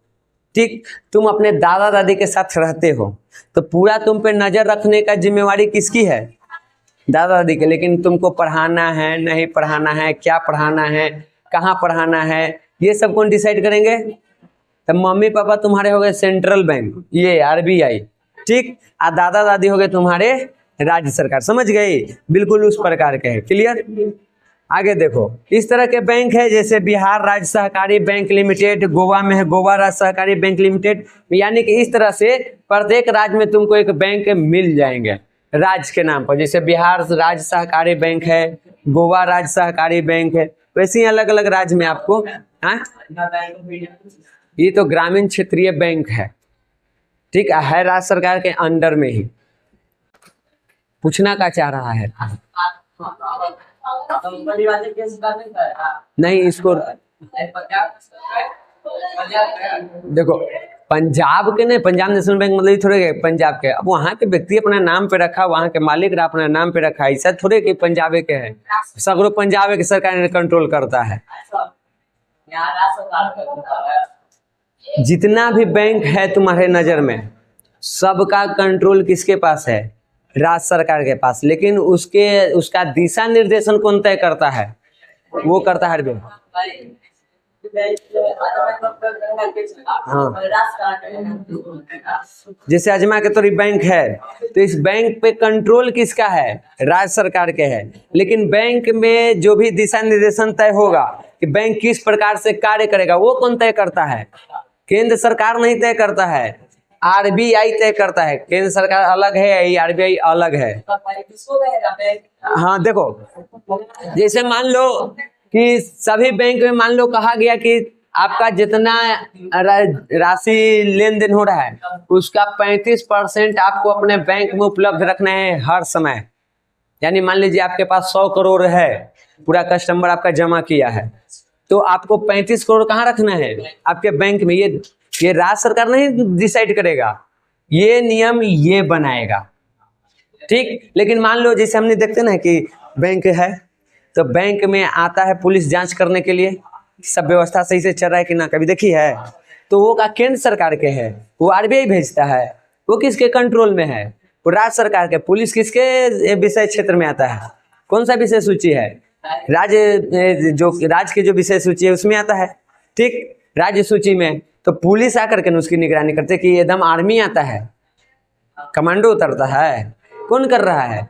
ठीक, तुम अपने दादा दादी के साथ रहते हो, तो पूरा तुम पे नजर रखने का जिम्मेवारी किसकी है, दादा दादी के। लेकिन तुमको पढ़ाना है, नहीं पढ़ाना है, क्या पढ़ाना है, कहाँ पढ़ाना है, ये सब कौन डिसाइड करेंगे, तो मम्मी पापा तुम्हारे हो गए सेंट्रल बैंक, ये RBI, ठीक। और दादा दादी हो गए तुम्हारे राज्य सरकार। समझ गए, बिल्कुल उस प्रकार के है। क्लियर। आगे देखो, इस तरह के बैंक है जैसे बिहार राज्य सहकारी बैंक लिमिटेड, गोवा में है गोवा राज्य सहकारी बैंक लिमिटेड। यानी कि इस तरह से प्रत्येक राज्य में तुमको एक बैंक मिल जाएंगे राज्य के नाम पर। जैसे बिहार राज्य सहकारी बैंक है, गोवा राज्य सहकारी बैंक है, वैसे ही अलग अलग राज्य में आपको। ये तो ग्रामीण क्षेत्रीय बैंक है, ठीक है राज्य सरकार के अंडर में ही। पूछना क्या चाह रहा है, नहीं इसको देखो, पंजाब के नहीं, पंजाब नेशनल बैंक मतलब थोड़े के पंजाब के। अब वहाँ के व्यक्ति अपना नाम पे रखा, वहाँ के मालिक अपना नाम पे रखा, ऐसा थोड़े कि पंजाबे के है, सगरो पंजाबे के सरकार कंट्रोल करता है। जितना भी बैंक है तुम्हारे नजर में, सबका कंट्रोल किसके पास है, राज्य सरकार के पास। लेकिन उसका दिशा निर्देशन कौन तय करता है, वो करता है बैंक। हाँ, जैसे अजमा के तोरी बैंक है, तो इस बैंक पे कंट्रोल किसका है, राज्य सरकार के है। लेकिन बैंक में जो भी दिशा निर्देशन तय होगा कि बैंक किस प्रकार से कार्य करेगा, वो कौन तय करता है, केंद्र सरकार नहीं तय करता है, RBI तय करता है। केंद्र सरकार अलग है, RBI अलग है। हाँ देखो, जैसे मान लो कि सभी बैंक में मान लो कहा गया कि आपका जितना राशि लेन देन हो रहा है उसका 35% आपको अपने बैंक में उपलब्ध रखना है हर समय। यानी मान लीजिए आपके पास 100 करोड़ है, पूरा कस्टमर आपका जमा किया है, तो आपको 35 करोड़ कहाँ रखना है? आपके बैंक में। ये राज्य सरकार नहीं डिसाइड करेगा, ये नियम ये बनाएगा, ठीक। लेकिन मान लो जैसे हमने देखते ना कि बैंक है तो बैंक में आता है पुलिस जांच करने के लिए सब व्यवस्था सही से चल रहा है कि ना, कभी देखी है? तो वो का केंद्र सरकार के है, वो आरबीआई भेजता है। वो किसके कंट्रोल में है? वो राज्य सरकार के। पुलिस किसके विषय क्षेत्र में आता है? कौन सा विषय सूची है? राज्य जो राज्य की जो विषय सूची है उसमें आता है, ठीक। राज्य सूची में तो पुलिस आकर के उसकी निगरानी करते कि एकदम आर्मी आता है, कमांडो उतरता है। कौन कर रहा है?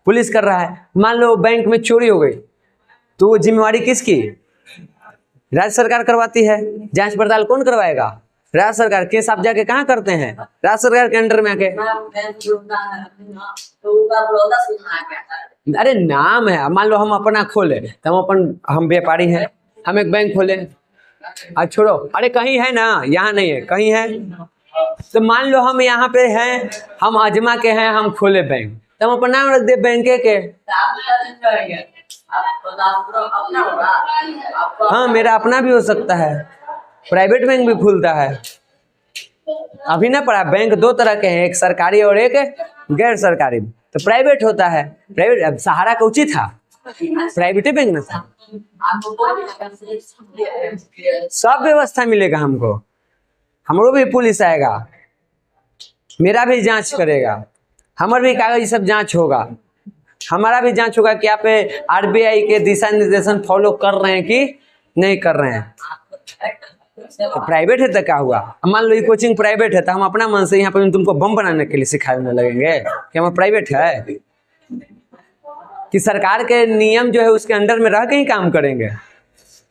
पुलिस कर रहा है। मान लो बैंक में चोरी हो गई तो वो जिम्मेवारी किसकी? राज्य सरकार करवाती है। जांच पड़ताल कौन करवाएगा? राज्य सरकार। केस आप जाके कहाँ करते हैं? राज्य सरकार के अंडर में आके। अरे नाम है, मान लो हम अपना खोले तो हम व्यापारी हैं, हम एक बैंक खोले। अच्छा छोड़ो, अरे कहीं है ना, यहाँ नहीं है, कहीं है तो मान लो हम यहाँ पे हैं, हम अजमा के हैं, हम खोले बैंक, तो हम अपना नाम रख दे बैंक के। हाँ मेरा अपना भी हो सकता है, प्राइवेट बैंक भी खुलता है। अभी ना पढ़ा, बैंक दो तरह के हैं, एक सरकारी और एक गैर सरकारी। तो प्राइवेट होता है, प्राइवेट। अब सहारा का उचित था, प्राइवेट बैंक ना था। सब व्यवस्था मिलेगा हमको, हमरो भी पुलिस आएगा, मेरा भी जांच करेगा, हमारे भी कागज सब जांच होगा, हमारा भी जांच होगा कि आप आरबीआई के दिशा निर्देशन फॉलो कर रहे हैं कि नहीं कर रहे हैं। तो प्राइवेट है तो क्या हुआ? मान लो ये कोचिंग प्राइवेट है तो हम अपना मन से यहाँ पर तुमको बम बनाने के लिए सिखाने लगेंगे कि हम प्राइवेट है? कि सरकार के नियम जो है उसके अंडर में रह के ही काम करेंगे।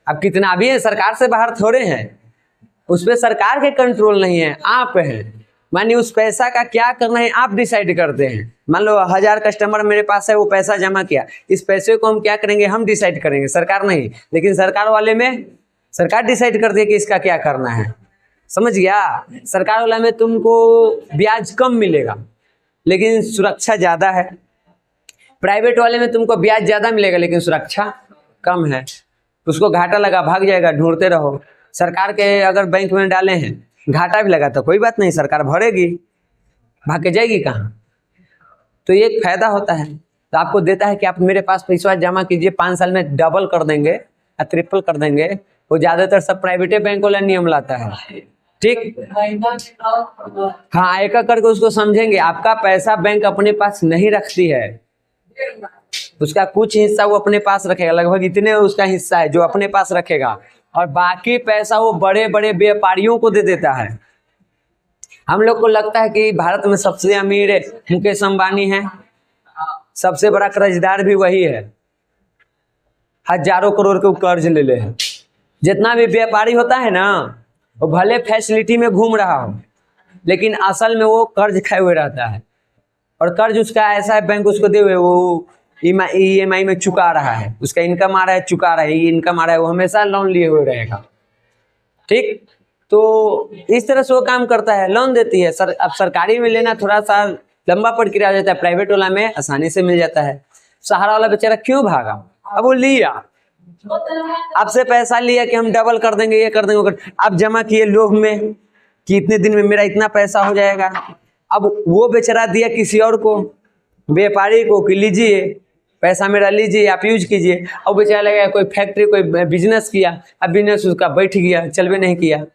अब कितना भी है, सरकार से बाहर थोड़े हैं, उस पर सरकार के कंट्रोल नहीं है, आप हैं। मानिए उस पैसा का क्या करना है आप डिसाइड करते हैं। मान लो 1000 कस्टमर मेरे पास है, वो पैसा जमा किया, इस पैसे को हम क्या करेंगे हम डिसाइड करेंगे, सरकार नहीं। लेकिन सरकार वाले में सरकार डिसाइड करती है कि इसका क्या करना है, समझ गया? सरकार वाला में तुमको ब्याज कम मिलेगा लेकिन सुरक्षा ज़्यादा है, प्राइवेट वाले में तुमको ब्याज ज़्यादा मिलेगा लेकिन सुरक्षा कम है। उसको घाटा लगा भाग जाएगा, ढूंढते रहो। सरकार के अगर बैंक में डाले हैं घाटा भी लगा तो कोई बात नहीं, सरकार भरेगी, भाग के जाएगी कहाँ? तो ये एक फायदा होता है, तो आपको देता है कि आप मेरे पास पैसा जमा कीजिए, 5 साल में डबल कर देंगे या ट्रिपल कर देंगे। वो ज़्यादातर सब प्राइवेट बैंक वाला नियम लाता है, ठीक। हाँ एक एक करके उसको समझेंगे। आपका पैसा बैंक अपने पास नहीं रखती है, उसका कुछ हिस्सा वो अपने पास रखेगा, लगभग इतने उसका हिस्सा है जो अपने पास रखेगा, और बाकी पैसा वो बड़े बड़े व्यापारियों को दे देता है। हम लोग को लगता है कि भारत में सबसे अमीर मुकेश अंबानी है, सबसे बड़ा कर्जदार भी वही है, हजारों करोड़ के कर्ज ले ले हैं। जितना भी व्यापारी होता है ना, वो भले फैसिलिटी में घूम रहा हो लेकिन असल में वो कर्ज खाए हुए रहता है, और कर्ज उसका ऐसा है बैंक उसको दे हुए वो EMI में चुका रहा है, उसका इनकम आ रहा है चुका रहा है, इनकम आ रहा है, वो हमेशा लोन लिए हुए रहेगा, ठीक। तो इस तरह से वो काम करता है, लोन देती है। अब सरकारी में लेना थोड़ा सा लंबा प्रक्रिया हो जाता है, प्राइवेट वाला में आसानी से मिल जाता है। सहारा वाला बेचारा क्यों भागा? अब वो लिया, आपसे पैसा लिया कि हम डबल कर देंगे, ये कर देंगे, वो कर, आप जमा किए लोभ में कि इतने दिन में मेरा इतना पैसा हो जाएगा। अब वो बेचारा दिया किसी और को, व्यापारी को, कि लीजिए पैसा मेरा, लीजिए आप यूज कीजिए। अब बेचारा लगा कोई फैक्ट्री कोई बिजनेस किया, अब बिजनेस उसका बैठ गया, चलवे नहीं किया,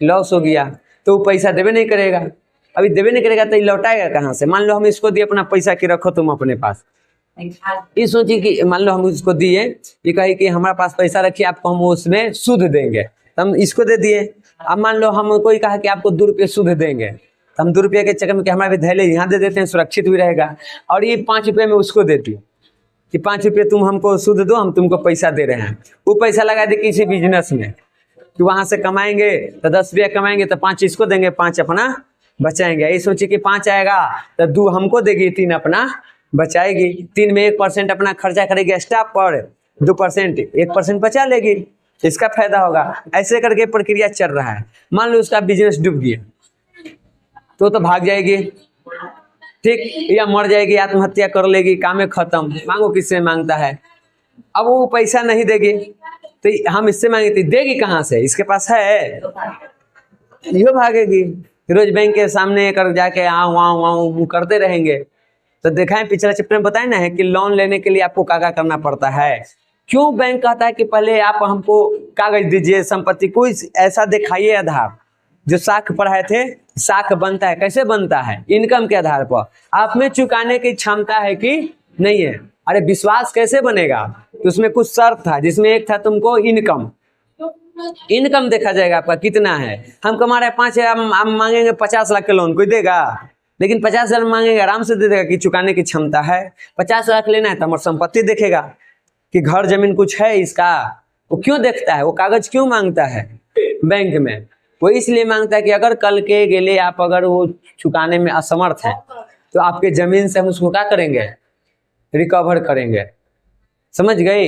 लॉस हो गया, तो वो पैसा देवे नहीं करेगा। अभी देवे नहीं करेगा तो लौटाएगा कहाँ से? मान लो हम इसको दिए अपना पैसा कि रखो तुम अपने पास, ये सोचिए कि मान लो हम उसको दिए, ये कहे कि हमारे पास पैसा रखिए, आपको हम उसमें सूद देंगे, तो हम इसको दे दिए। अब मान लो हम कोई कहा कि आपको 2 रुपये सूद देंगे, तो हम 2 रुपये के चक्कर में कि हमारा भी धैर्य यहाँ दे देते हैं, सुरक्षित भी रहेगा। और ये 5 रुपये में उसको देती कि 5 रुपये तुम हमको सूद दो, हम तुमको पैसा दे रहे हैं। वो पैसा लगा दे किसी बिजनेस में कि वहाँ से कमाएंगे तो 10 रुपया कमाएंगे तो 5 इसको देंगे, 5 अपना बचाएंगे। ये सोचिए कि 5 आएगा तो 2 हमको देगी, 3 अपना बचाएगी। 3 में 1% अपना खर्चा करेगी स्टाफ पर, 2% 1% बचा लेगी। इसका फायदा होगा। ऐसे करके प्रक्रिया चल रहा है। मान लो उसका बिजनेस डूब गया तो भाग जाएगी, ठीक, या मर जाएगी, आत्महत्या कर लेगी, काम खत्म। मांगो किससे मांगता है, अब वो पैसा नहीं देगी तो हम इससे मांगे तो देगी कहाँ से, इसके पास है, यो भागेगी। रोज बैंक के सामने कर जाके आओ करते रहेंगे। तो देखा है पिछले चैप्टर में बताया ना है कि लोन लेने के लिए आपको क्या करना पड़ता है। क्यों बैंक कहता है कि पहले आप हमको कागज दीजिए, संपत्ति कोई ऐसा दिखाइए आधार। जो साख पढ़ाए थे, साख बनता है कैसे बनता है, इनकम के आधार पर। आप में चुकाने की क्षमता है कि नहीं है। अरे विश्वास कैसे बनेगा, तो उसमें कुछ शर्त था, जिसमें एक था तुमको इनकम देखा जाएगा आपका कितना है। हम कमा रहे 5 है, हम मांगेंगे 50 लाख के लोन, कोई देगा? लेकिन 50,000 मांगेंगे आराम से दे देगा कि चुकाने की क्षमता है। 50 लाख लेना है तो हमारी संपत्ति देखेगा कि घर जमीन कुछ है इसका। वो क्यों देखता है, वो कागज क्यों मांगता है बैंक में? वो इसलिए मांगता है कि अगर कल के गेले आप अगर वो चुकाने में असमर्थ है तो आपके जमीन से हम उसको क्या करेंगे, रिकवर करेंगे। समझ गए?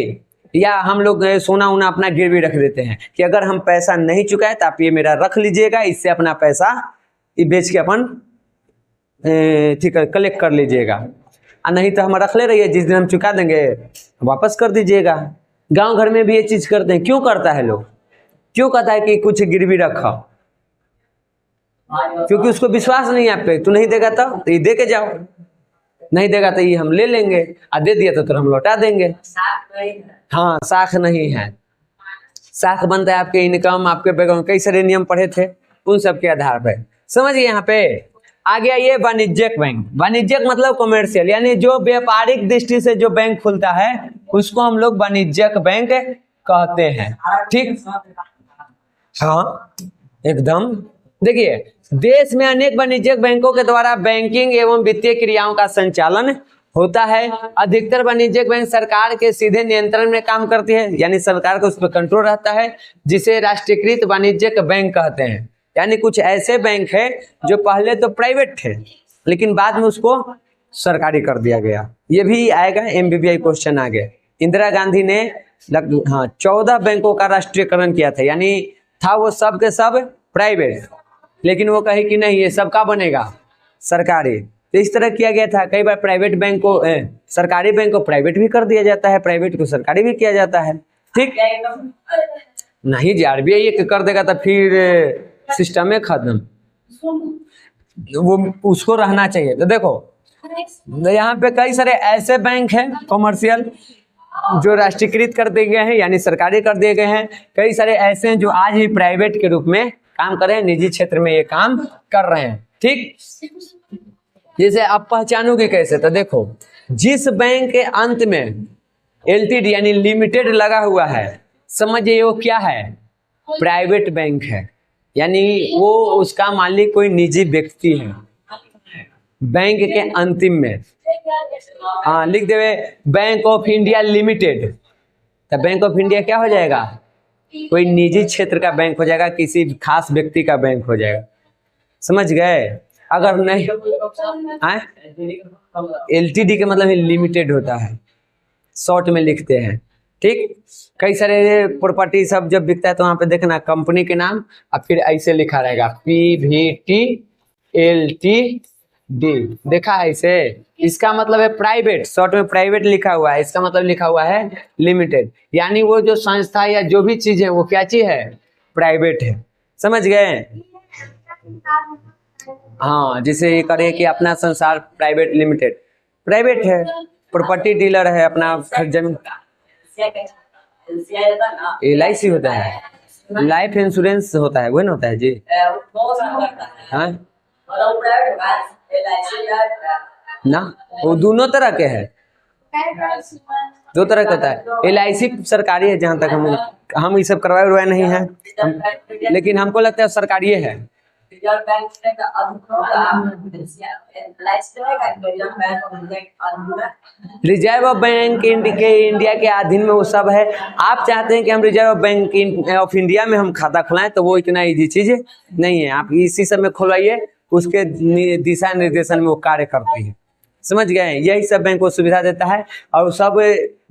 या हम लोग सोना उना अपना गिरवी रख देते हैं कि अगर हम पैसा नहीं चुकाए तो आप ये मेरा रख लीजिएगा, इससे अपना पैसा ये बेच के अपन ठीक है कलेक्ट कर लीजिएगा, और नहीं तो हम रख ले रही है, जिस दिन हम चुका देंगे वापस कर दीजिएगा। गांव घर में भी ये चीज करते हैं। क्यों करता है लोग, क्यों कहता है कि कुछ गिरवी रखो? क्योंकि उसको विश्वास नहीं है आप पे। तू नहीं देगा तो ये दे के जाओ, नहीं देगा तो ये हम ले लेंगे, और दे दिया तो हम लौटा देंगे। हाँ, साख नहीं है। साख बनता है आपके इनकम, आपके बैकग्राउंड, कई सारे नियम पढ़े थे उन सब के आधार पर। समझिए यहाँ पे आ गया ये वाणिज्यिक बैंक। वाणिज्यिक मतलब कॉमर्शियल, यानी जो व्यापारिक दृष्टि से जो बैंक खुलता है उसको हम लोग वाणिज्यिक बैंक कहते हैं। ठीक, हाँ एकदम। देखिए देश में अनेक वाणिज्यिक बैंकों के द्वारा बैंकिंग एवं वित्तीय क्रियाओं का संचालन होता है। अधिकतर वाणिज्यिक बैंक सरकार के सीधे नियंत्रण में काम करती है, यानी सरकार का उस पर कंट्रोल रहता है, जिसे राष्ट्रीयकृत वाणिज्यिक बैंक कहते हैं। यानी कुछ ऐसे बैंक है जो पहले तो प्राइवेट थे लेकिन बाद में उसको सरकारी कर दिया गया। ये भी आएगा, MBBI क्वेश्चन आ गया। इंदिरा गांधी ने 14 बैंकों का राष्ट्रीयकरण किया था, यानी था वो सब के सब प्राइवेट, लेकिन वो कहे कि नहीं ये सबका बनेगा सरकारी। तो इस तरह किया गया था। कई बार प्राइवेट बैंक को सरकारी बैंक को प्राइवेट भी कर दिया जाता है, प्राइवेट को सरकारी भी किया जाता है। ठीक नहीं जी, RBI ये कर देगा तो फिर सिस्टम में खत्म, वो उसको रहना चाहिए। तो देखो यहाँ पे कई सारे ऐसे बैंक हैं कॉमर्शियल जो राष्ट्रीयकृत कर दिए गए हैं, यानी सरकारी कर दिए गए हैं। कई सारे ऐसे हैं जो आज भी प्राइवेट के रूप में काम कर रहे हैं, निजी क्षेत्र में ये काम कर रहे हैं। ठीक, जैसे आप पहचानोगे कैसे, तो देखो जिस बैंक के अंत में LTD यानी लिमिटेड लगा हुआ है, समझिए वो क्या है, प्राइवेट बैंक है, यानी वो उसका मालिक कोई निजी व्यक्ति है। बैंक के अंतिम में हाँ लिख देवे बैंक ऑफ इंडिया लिमिटेड, तो बैंक ऑफ इंडिया क्या हो जाएगा, कोई निजी क्षेत्र का बैंक हो जाएगा, किसी खास व्यक्ति का बैंक हो जाएगा। समझ गए? अगर नहीं LTD के मतलब लिमिटेड होता है, शॉर्ट में लिखते हैं। ठीक, कई सारे प्रॉपर्टी सब जब बिकता है तो वहां पे देखना कंपनी के नाम और फिर ऐसे लिखा रहेगा PVT LTD, देखा है इसे? इसका मतलब है प्राइवेट, शॉर्ट में प्राइवेट लिखा हुआ है, इसका मतलब लिखा हुआ है लिमिटेड, यानी वो जो संस्था या जो भी चीज है वो क्या चीज है, प्राइवेट है। समझ गए? हाँ, जिसे ये करे कि अपना संसार प्राइवेट लिमिटेड, प्राइवेट है, प्रॉपर्टी डीलर है, अपना जमीन। LIC होता है, लाइफ इंश्योरेंस होता है, वो ना होता है जी। हाँ ना, वो दोनों तरह के हैं, 2 तरह का होता है। LIC सरकारी है, जहाँ तक हम ये सब करवाए हुए नहीं है, लेकिन हमको लगता है सरकारी है। रिजर्व बैंक इंडिया के अधीन में वो सब है। आप चाहते हैं कि हम रिजर्व बैंक ऑफ इंडिया में हम खाता खुलाएं, तो वो इतना इजी चीज नहीं है। आप इसी सब में खुलवाइए, उसके दिशा निर्देशन में वो कार्य करती है। समझ गए? यही सब बैंक को सुविधा देता है, और सब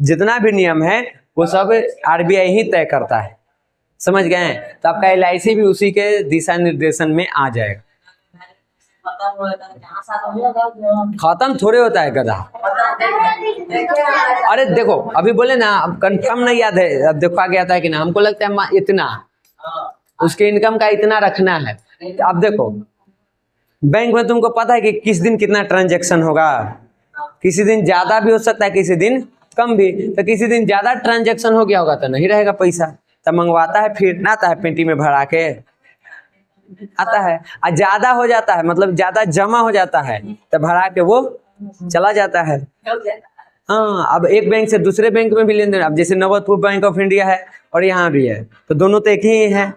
जितना भी नियम है वो सब RBI ही तय करता है। समझ गए? तो आपका LIC भी उसी के दिशा निर्देशन में आ जाएगा। खत्म थोड़े होता है गधा। अरे देखो अभी बोले ना, अब कंफर्म नहीं याद है, अब देखो आगे आता है कि ना, हमको लगता है इतना उसके इनकम का इतना रखना है। तो अब देखो बैंक में तुमको पता है कि किस दिन कितना ट्रांजैक्शन होगा, किसी दिन ज्यादा भी हो सकता है, किसी दिन कम भी। तो किसी दिन ज्यादा ट्रांजैक्शन हो गया होगा तो नहीं रहेगा पैसा, तब मंगवाता है, फिर ना आता है पेटी में भरा के आता है। और ज्यादा हो जाता है मतलब ज्यादा जमा हो जाता है तो भरा के वो चला जाता है। हाँ, अब एक बैंक से दूसरे बैंक में भी लेन देन, अब जैसे नवतपुर बैंक ऑफ इंडिया है और यहाँ भी है, तो दोनों तो एक ही है।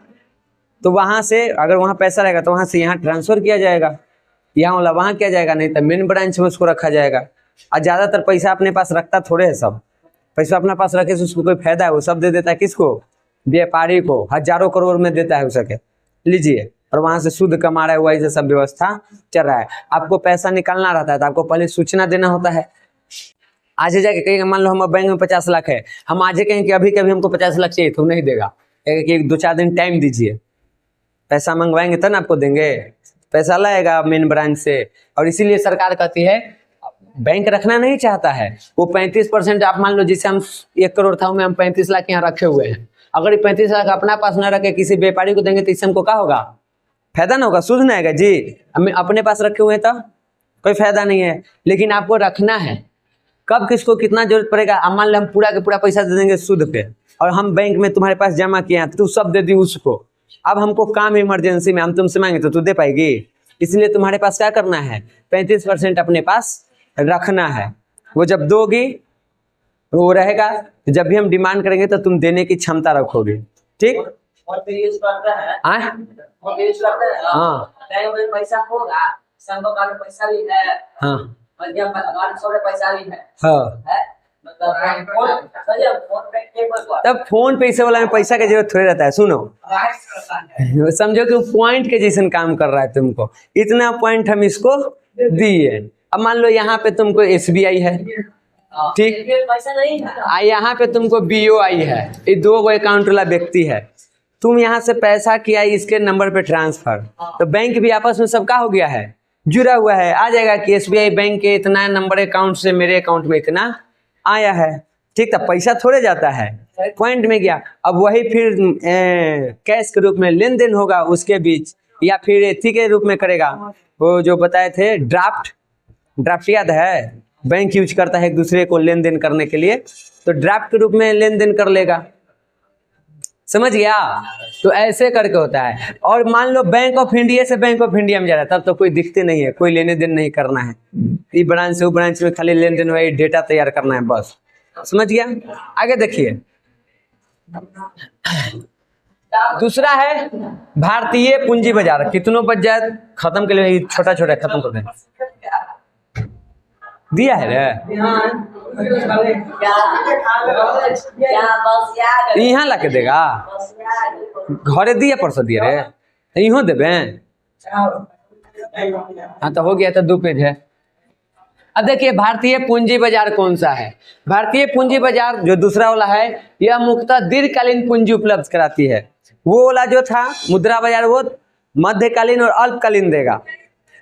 तो वहां से अगर वहां पैसा रहेगा तो वहां से यहाँ ट्रांसफर किया जाएगा, यहाँ वाला वहां किया जाएगा, नहीं तो मेन ब्रांच में उसको रखा जाएगा। और ज्यादातर पैसा अपने पास रखता थोड़े है सब, पैसा अपने पास रखे से उसको कोई फायदा है? वो सब दे देता है किसको? व्यापारी को, हजारों करोड़ में देता है उसके, लीजिए, और वहां से शुद्ध कमा रहा है, वही से सब व्यवस्था चल रहा है। आपको पैसा निकालना रहता है तो आपको पहले सूचना देना होता है। आज जाके कहेंगे, मान लो हम बैंक में 50 लाख है, हम आज कहेंगे कि अभी कभी हमको 50 लाख चाहिए, तो नहीं देगा, कहेंगे कि 2-4 दिन टाइम दीजिए, पैसा मंगवाएंगे तब ना आपको देंगे। पैसा लाएगा मेन ब्रांच से। और इसीलिए सरकार कहती है बैंक रखना नहीं चाहता है, वो 35% आप मान लो, जिससे हम 1 करोड़ था उनमें हम 35 लाख यहाँ रखे हुए हैं, अगर ये 35 लाख अपना पास न रखे किसी व्यापारी को देंगे तो इससे हमको क्या होगा? फायदा ना होगा, सूद ना आएगा जी। हम अपने पास रखे हुए हैं तो कोई फायदा नहीं है। लेकिन आपको रखना है, कब किसको कितना जरूरत पड़ेगा। अब मान लो हम पूरा के पूरा पैसा दे देंगे सूद पे, और हम बैंक में तुम्हारे पास जमा किए हैं, तू सब दे दी उसको। अब हमको काम इमरजेंसी में हम तुमसे मांगे तो तू दे पाएगी? इसलिए तुम्हारे पास क्या करना है, 35% अपने पास रखना है। वो जब दोगी वो रहेगा, जब भी हम डिमांड करेंगे तो तुम देने की क्षमता रखोगे, ठीक? हाँ पैसा होगा, पैसा ली है, हाँ तब फोन पे वाला में पैसा की जरूरत थोड़ी रहता है। सुनो, समझो कि पॉइंट के जैसे काम कर रहा है, तुमको इतना पॉइंट हम इसको दिए। अब मान लो यहाँ पे तुमको SBI है, ठीक, यहाँ पे तुमको BOI है, ये 2 अकाउंट वाला व्यक्ति है। तुम यहाँ से पैसा किया इसके नंबर पे ट्रांसफर, तो बैंक भी आपस में सबका हो गया है, जुड़ा हुआ है। आ जाएगा कि SBI बैंक के इतना नंबर अकाउंट से मेरे अकाउंट में इतना आया है, ठीक। तब पैसा थोड़े जाता है, पॉइंट में गया। अब वही फिर कैश के रूप में लेन देन होगा उसके बीच, या फिर एथी के रूप में करेगा। वो जो बताए थे ड्राफ्ट याद है, बैंक यूज करता है एक दूसरे को लेन देन करने के लिए, तो ड्राफ्ट के रूप में लेन देन कर लेगा, समझ गया? तो ऐसे करके होता है। और मान लो बैंक ऑफ इंडिया से बैंक ऑफ इंडिया में जा रहा है, तब तो कोई दिखते नहीं है, कोई लेने देन नहीं करना है, ये ब्रांच से वो ब्रांच में खाली लेन देन हुआ, डेटा तैयार करना है बस, समझ गया? आगे देखिए, दूसरा है भारतीय पूंजी बाजार। कितनों बच जाए खत्म के लिए, छोटा छोटा खत्म कर दें, दिया है रे यहाँ ला के देगा, घरे दिया परसों दिए रे, इहो देवे। हाँ तो हो गया, तो 2 पेज है। अब देखिए भारतीय पूंजी बाजार कौन सा है। भारतीय पूंजी बाजार जो दूसरा वाला है, यह मुख्यतः दीर्घकालीन पूंजी उपलब्ध कराती है। वो वाला जो था मुद्रा बाजार, वो मध्यकालीन और अल्पकालीन देगा,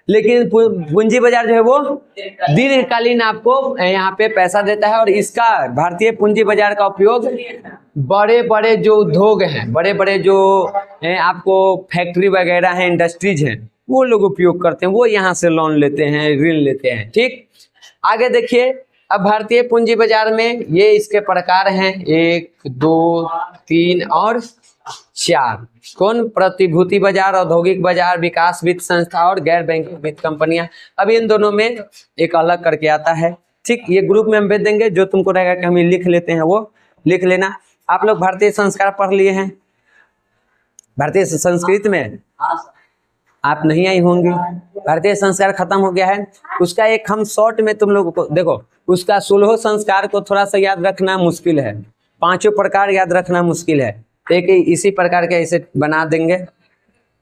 लेकिन पूंजी बाजार जो है वो दीर्घकालीन आपको यहाँ पे पैसा देता है। और इसका भारतीय पूंजी बाजार का उपयोग बड़े बड़े जो उद्योग हैं, बड़े बड़े जो आपको फैक्ट्री वगैरह हैं, इंडस्ट्रीज हैं, वो लोग उपयोग करते हैं, वो यहाँ से लोन लेते हैं, ऋण लेते हैं, ठीक। आगे देखिए, अब भारतीय पूंजी बाजार में ये इसके प्रकार हैं, 1, 2, 3 और 4। कौन? प्रतिभूति बाजार, औद्योगिक बाजार, विकास वित्त संस्था और गैर बैंकिंग वित्त कंपनियां। अब इन दोनों में एक अलग करके आता है, ठीक। ये ग्रुप में हम भेज देंगे, जो तुमको रहेगा कि हम ये लिख लेते हैं वो लिख लेना। आप लोग भारतीय संस्कार पढ़ लिए हैं, भारतीय संस्कृत में आप नहीं आई होंगी, भारतीय संस्कार खत्म हो गया है। उसका एक हम शॉर्ट में तुम लोगों को देखो, उसका 16 संस्कार को थोड़ा सा याद रखना मुश्किल है, 5 प्रकार याद रखना मुश्किल है, एक इसी प्रकार के ऐसे बना देंगे,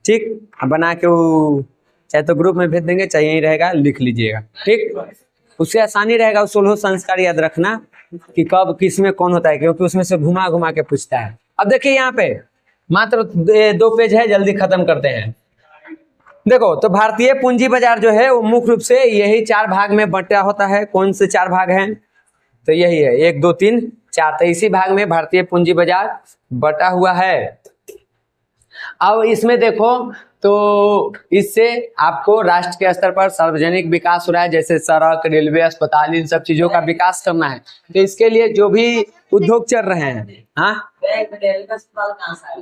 ठीक। बना के वो चाहे तो ग्रुप में भेज देंगे, चाहे यहीं रहेगा, लिख लीजिएगा, ठीक। उससे आसानी रहेगा 16 संस्कार याद रखना कि कब किस में कौन होता है, क्योंकि उसमें से घुमा घुमा के पूछता है। अब देखिए यहाँ पे मात्र 2 पेज है, जल्दी खत्म करते हैं। देखो तो भारतीय पूंजी बाजार जो है वो मुख्य रूप से यही 4 भाग में बंटा होता है। कौन से 4 भाग हैं? तो यही है 1 2 3 4। तो इसी भाग में भारतीय पूंजी बाजार बटा हुआ है। अब इसमें देखो तो इससे आपको राष्ट्र के स्तर पर सार्वजनिक विकास हो रहा है, जैसे सड़क, रेलवे, अस्पताल, इन सब चीजों का विकास करना है। तो इसके लिए जो भी उद्योग चल रहे हैं, हाँ,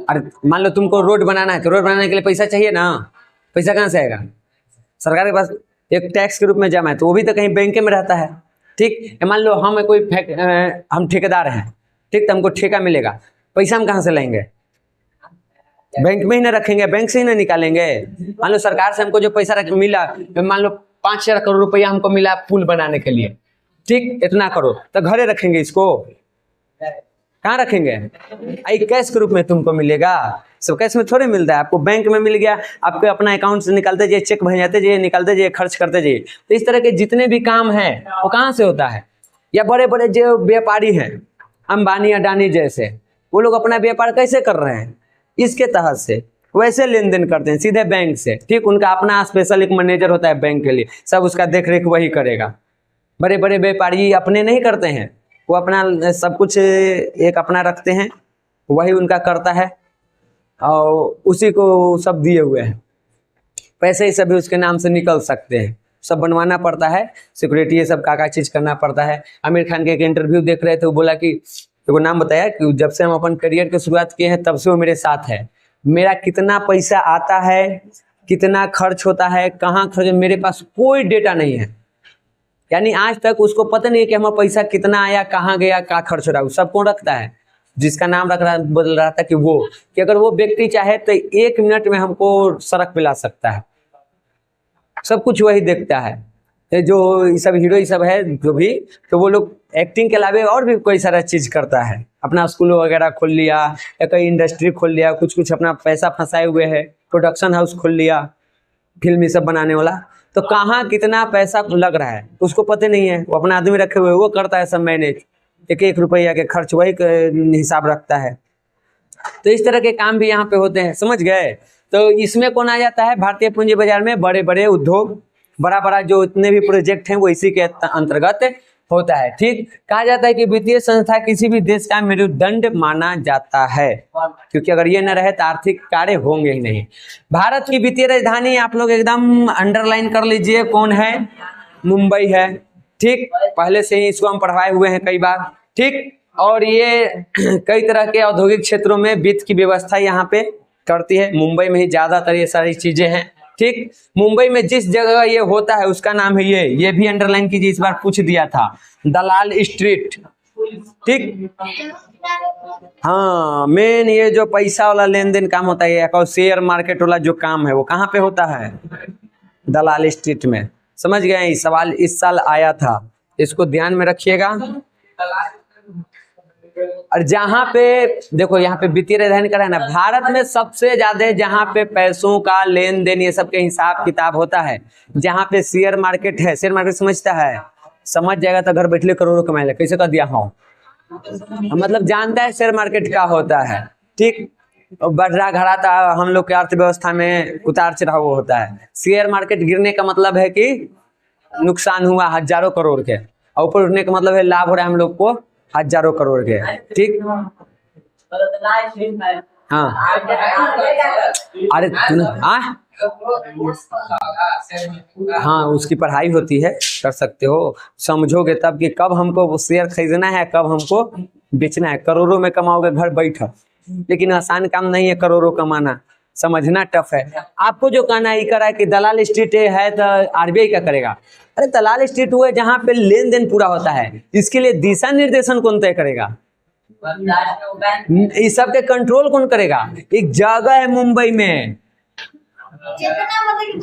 अरे मान लो तुमको रोड बनाना है तो रोड बनाने के लिए पैसा चाहिए ना, पैसा कहाँ से आएगा? सरकार के पास एक टैक्स के रूप में जमा है, तो वो भी तो कहीं बैंक में रहता है। ठीक, मान लो हम कोई हम ठेकेदार हैं, ठीक, तो हमको ठेका मिलेगा, पैसा हम कहाँ से लेंगे? बैंक में ही ना रखेंगे, बैंक से ही ना निकालेंगे। मान लो सरकार से हमको जो पैसा मिला, मान लो 5,000 करोड़ रुपया हमको मिला पुल बनाने के लिए, ठीक, इतना करोड़, तो घरे रखेंगे इसको? कहाँ रखेंगे? आई कैश के रूप में तुमको मिलेगा। सब कैश में थोड़े मिलता है, आपको बैंक में मिल गया, आपके अपना अकाउंट से निकालते जाइए, चेक भेजाते जाइए, निकालते जाइए, खर्च करते जाइए। तो इस तरह के जितने भी काम हैं वो कहाँ से होता है? या बड़े बड़े जो व्यापारी हैं, अंबानी अडानी जैसे, वो लोग अपना व्यापार कैसे कर रहे हैं? इसके तहत से वैसे लेन देन करते हैं सीधे बैंक से। ठीक, उनका अपना स्पेशल एक मैनेजर होता है बैंक के लिए, सब उसका देख रेख वही करेगा। बड़े बड़े व्यापारी अपने नहीं करते हैं, वो अपना सब कुछ एक अपना रखते हैं, वही उनका करता है और उसी को सब दिए हुए हैं। पैसे ही सभी उसके नाम से निकल सकते हैं, सब बनवाना पड़ता है, सिक्योरिटी ये सब का चीज़ करना पड़ता है। आमिर खान के एक इंटरव्यू देख रहे थे, वो बोला कि वो नाम बताया कि जब से हम अपन करियर की शुरुआत किए हैं तब से वो मेरे साथ है। मेरा कितना पैसा आता है, कितना खर्च होता है, कहाँ खर्च, मेरे पास कोई डेटा नहीं है। यानी आज तक उसको पता नहीं है कि हमारा पैसा कितना आया, कहाँ गया, कहाँ खर्च हो रहा है। सब कौन रखता है? जिसका नाम रख रहा बदल रहा था कि अगर वो व्यक्ति चाहे तो 1 मिनट में हमको सड़क पे ला सकता है। सब कुछ वही देखता है। जो ये सब हीरो ये सब है जो भी, तो वो लोग एक्टिंग के अलावा और भी कोई सारा चीज़ करता है। अपना स्कूल वगैरह खोल लिया या कहीं इंडस्ट्री खोल लिया, कुछ कुछ अपना पैसा फंसाए हुए है, प्रोडक्शन हाउस खोल लिया, फिल्म ये सब बनाने वाला। तो कहाँ कितना पैसा लग रहा है उसको पता नहीं है। वो अपना आदमी रखे हुए, वो करता है सब मैनेज, 1-1 रुपया के खर्च वही हिसाब रखता है। तो इस तरह के काम भी यहाँ पे होते हैं, समझ गए? तो इसमें कौन आ जाता है? भारतीय पूंजी बाजार में बड़े बड़े उद्योग, बड़ा बड़ा जो इतने भी प्रोजेक्ट हैं वो इसी के अंतर्गत होता है। ठीक, कहा जाता है कि वित्तीय संस्था किसी भी देश का मेरुदंड माना जाता है, क्योंकि अगर ये न रहे तो आर्थिक कार्य होंगे ही नहीं। भारत की वित्तीय राजधानी आप लोग एकदम अंडरलाइन कर लीजिए, कौन है? मुंबई है। ठीक, पहले से ही इसको हम पढ़वाए हुए हैं कई बार। ठीक, और ये कई तरह के औद्योगिक क्षेत्रों में वित्त की व्यवस्था यहाँ पे करती है। मुंबई में ही ज्यादातर ये सारी चीजें हैं। ठीक, मुंबई में जिस जगह ये होता है उसका नाम है ये भी अंडरलाइन कीजिए, इस बार पूछ दिया था, दलाल स्ट्रीट। ठीक, हाँ, मेन ये जो पैसा वाला लेन देन काम होता है, या शेयर मार्केट वाला जो काम है वो कहाँ पे होता है? दलाल स्ट्रीट में। समझ गए? ये सवाल इस साल आया था, इसको ध्यान में रखिएगा। और जहाँ पे देखो, यहाँ पे वित्तीय राजधानी का है ना, भारत में सबसे ज्यादा जहाँ पे पैसों का लेन देन ये सब के हिसाब किताब होता है, जहाँ पे शेयर मार्केट है। शेयर मार्केट समझता है? समझ जाएगा तो घर बैठले करोड़ों कमा ले। कैसे कर दिया? हाँ, मतलब जानता है शेयर मार्केट क्या होता है। ठीक, बढ़ रहा घराता हम लोग के अर्थव्यवस्था में उतार चढ़ाव होता है। शेयर मार्केट गिरने का मतलब है कि नुकसान हुआ हजारों करोड़ के, और ऊपर उठने का मतलब है लाभ हो रहा है हम लोग को हजारों करोड़ के। ठीक, हाँ, अरे हाँ, उसकी पढ़ाई होती है, कर सकते हो, समझोगे तब कि कब हमको वो शेयर खरीदना है, कब हमको बेचना है। करोड़ों में कमाओगे घर बैठो, लेकिन आसान काम नहीं है करोड़ों कमाना, समझना टफ है। आपको जो कहना ही करा है कि दलाल स्ट्रीट है तो आरबीआई क्या करेगा? अरे दलाल स्ट्रीट हुआ जहाँ पे लेन देन पूरा होता है, इसके लिए दिशा निर्देशन कौन तय करेगा? इस सब के कंट्रोल कौन करेगा? एक जगह है मुंबई में,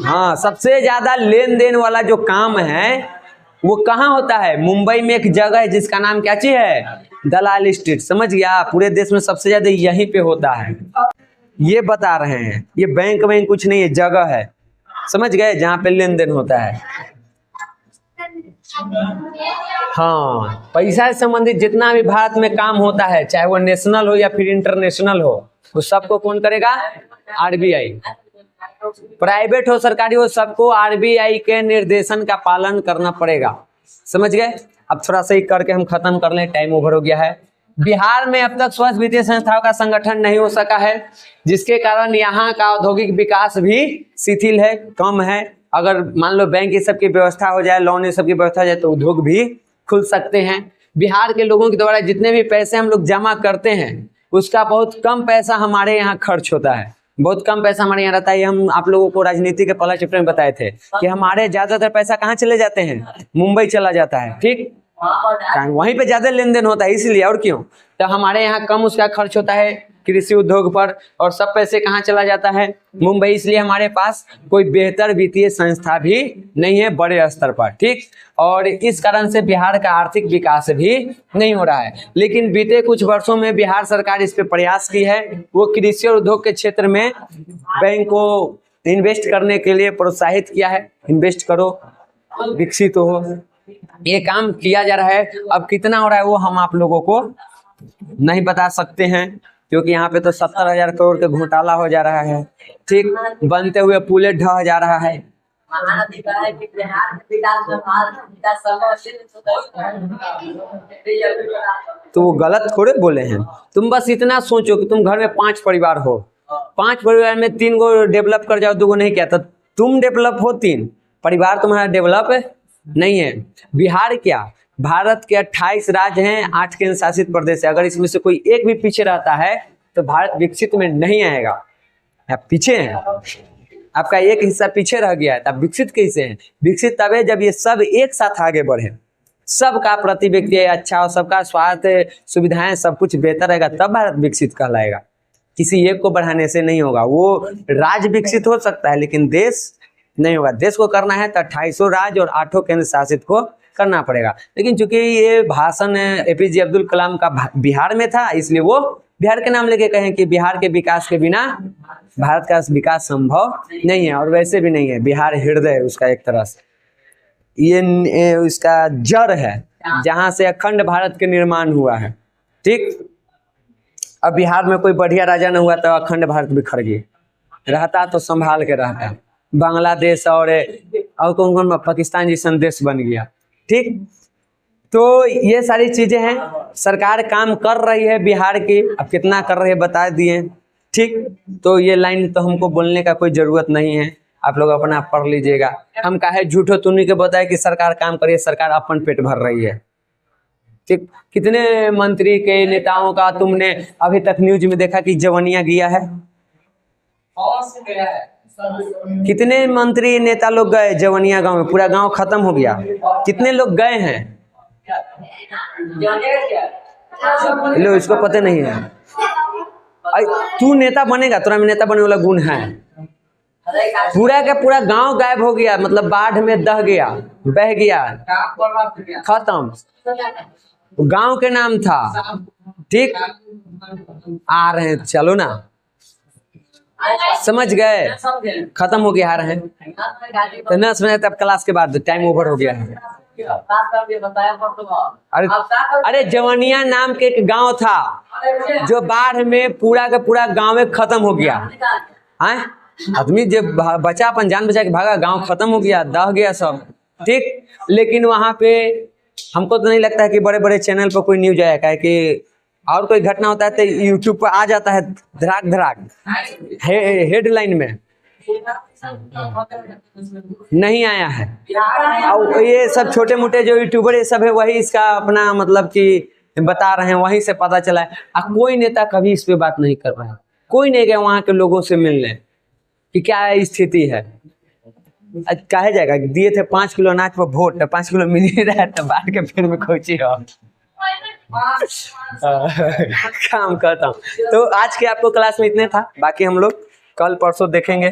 हाँ, सबसे ज्यादा लेन देन वाला जो काम है वो कहाँ होता है? मुंबई में एक जगह है जिसका नाम क्या चीज है? दलाल स्ट्रीट। समझ गया? पूरे देश में सबसे ज्यादा यहीं पे होता है, ये बता रहे हैं। ये बैंक में कुछ नहीं है, जगह है, समझ गए, जहाँ पे लेन देन होता है। हाँ, पैसा से संबंधित जितना भी भारत में काम होता है, चाहे वो नेशनल हो या फिर इंटरनेशनल हो, उस सबको कौन करेगा? आरबीआई। प्राइवेट हो सरकारी हो, सबको आरबीआई के निर्देशन का पालन करना पड़ेगा। समझ गए? अब थोड़ा सा ही करके हम खत्म कर लें, टाइम ओवर हो गया है। बिहार में अब तक स्वच्छ वित्तीय संस्थाओं का संगठन नहीं हो सका है, जिसके कारण यहाँ का औद्योगिक विकास भी शिथिल है, कम है। अगर मान लो बैंक ये सब की व्यवस्था हो जाए, लोन ये सब की व्यवस्था हो जाए, तो उद्योग भी खुल सकते हैं। बिहार के लोगों के द्वारा जितने भी पैसे हम लोग जमा करते हैं, उसका बहुत कम पैसा हमारे यहाँ खर्च होता है, बहुत कम पैसा हमारे यहाँ रहता है। हम आप लोगों को राजनीति के पहला चैप्टर में बताए थे कि हमारे ज्यादातर पैसा कहाँ चले जाते हैं? मुंबई चला जाता है, ठीक, वहीं पे ज्यादा लेन देन होता है इसलिए, और क्यों? तो हमारे यहाँ कम उसका खर्च होता है कृषि उद्योग पर, और सब पैसे कहाँ चला जाता है? मुंबई। इसलिए हमारे पास कोई बेहतर वित्तीय संस्था भी नहीं है बड़े स्तर पर, ठीक। और इस कारण से बिहार का आर्थिक विकास भी नहीं हो रहा है। लेकिन बीते कुछ वर्षों में बिहार सरकार इस पे प्रयास की है, वो कृषि और उद्योग के क्षेत्र में बैंक को इन्वेस्ट करने के लिए प्रोत्साहित किया है। इन्वेस्ट करो, विकसित हो, ये काम किया जा रहा है। अब कितना हो रहा है वो हम आप लोगों को नहीं बता सकते हैं, क्योंकि यहाँ पे तो 70,000 करोड़ के घोटाला हो जा रहा है, ठीक। बनते हुए पुले ढह जा रहा है। तो वो गलत थोड़े बोले हैं। तुम बस इतना सोचो कि तुम घर में 5 परिवार हो, 5 परिवार में 3 गो डेवलप कर जाओ, 2 गो नहीं किया, तो तुम डेवलप हो, 3 परिवार तुम्हारा डेवलप नहीं है। बिहार क्या, भारत के 28 राज्य हैं, 8 केंद्र शासित प्रदेश है। अगर इसमें से कोई एक भी पीछे रहता है तो भारत विकसित में नहीं आएगा। आप पीछे हैं, आपका एक हिस्सा पीछे रह गया है, तब विकसित कैसे हैं? विकसित तब है जब ये सब एक साथ आगे बढ़े, सबका प्रति व्यक्ति अच्छा हो, सबका स्वास्थ्य सुविधाएं सब कुछ बेहतर रहेगा, तब भारत विकसित कहलाएगा। किसी एक को बढ़ाने से नहीं होगा। वो राज्य विकसित हो सकता है लेकिन देश नहीं होगा। देश को करना है तो 28 राज्य और 8 केंद्र शासित को करना पड़ेगा। लेकिन चूंकि ये भाषण एपीजे अब्दुल कलाम का बिहार में था, इसलिए वो बिहार के नाम लेके कहें कि बिहार के विकास के बिना भारत का विकास संभव नहीं है। और वैसे भी नहीं है, बिहार हृदय है उसका, एक तरह से ये उसका जड़ है जहां से अखंड भारत के निर्माण हुआ है, ठीक। अब बिहार में कोई बढ़िया राजा न हुआ तो अखंड भारत बिखर गई, रहता तो संभाल के रहता। बांग्लादेश और कौन कौन पाकिस्तान जैसा देश बन गया, ठीक। तो ये सारी चीजें हैं, सरकार काम कर रही है बिहार की, अब कितना कर रही है बता दिए, ठीक। तो ये लाइन तो हमको बोलने का कोई जरूरत नहीं है, आप लोग अपना पढ़ लीजिएगा। हम काहे झूठो तुन्नी के बताए कि सरकार काम करिए, सरकार अपन पेट भर रही है, ठीक। कितने मंत्री के नेताओं का तुमने अभी तक न्यूज में देखा कि जवनिया गया है? कितने मंत्री नेता लोग गए जवनिया गांव में? पूरा गांव खत्म हो गया। कितने लोग गए हैं? लो, इसको पता नहीं है। तू नेता बनेगा, तोरा में नेता बनने वाला गुण है। पूरा का पूरा गांव गायब हो गया, मतलब बाढ़ में दह गया, बह गया, खत्म। गांव के नाम था, ठीक। आ रहे हैं, चलो ना, समझ गए? खत्म हो गया, आ रहे हैं तो न समझे तब क्लास के बाद टाइम ओवर हो गया है। अरे जवनिया नाम के एक गांव था जो बाढ़ में पूरा का पूरा गांव में खत्म हो गया। आदमी जब बचा अपन जान बचा के भागा, गांव खत्म हो गया, दह गया सब, ठीक। लेकिन वहां पे हमको तो नहीं लगता है कि बड़े बड़े चैनल पर कोई न्यूज आया है, कि और कोई घटना होता है तो यूट्यूब पर आ जाता है धड़ाक धड़ाक हेडलाइन में, नहीं आया है। और ये सब छोटे मोटे जो यूट्यूबर ये सब है, वही इसका अपना मतलब कि बता रहे हैं, वहीं से पता चला है। कोई नेता कभी इस पे बात नहीं कर रहा है, कोई नहीं गया वहां के लोगों से मिलने कि क्या स्थिति है। कहा जाएगा दिए थे 5 किलो अनाज पर वोट, 5 किलो मिल ही रहा है, तो बांट के फिर में खोची हो काम करता हूँ। तो आज के आपको क्लास में इतने था, बाकी हम लोग कल परसों देखेंगे।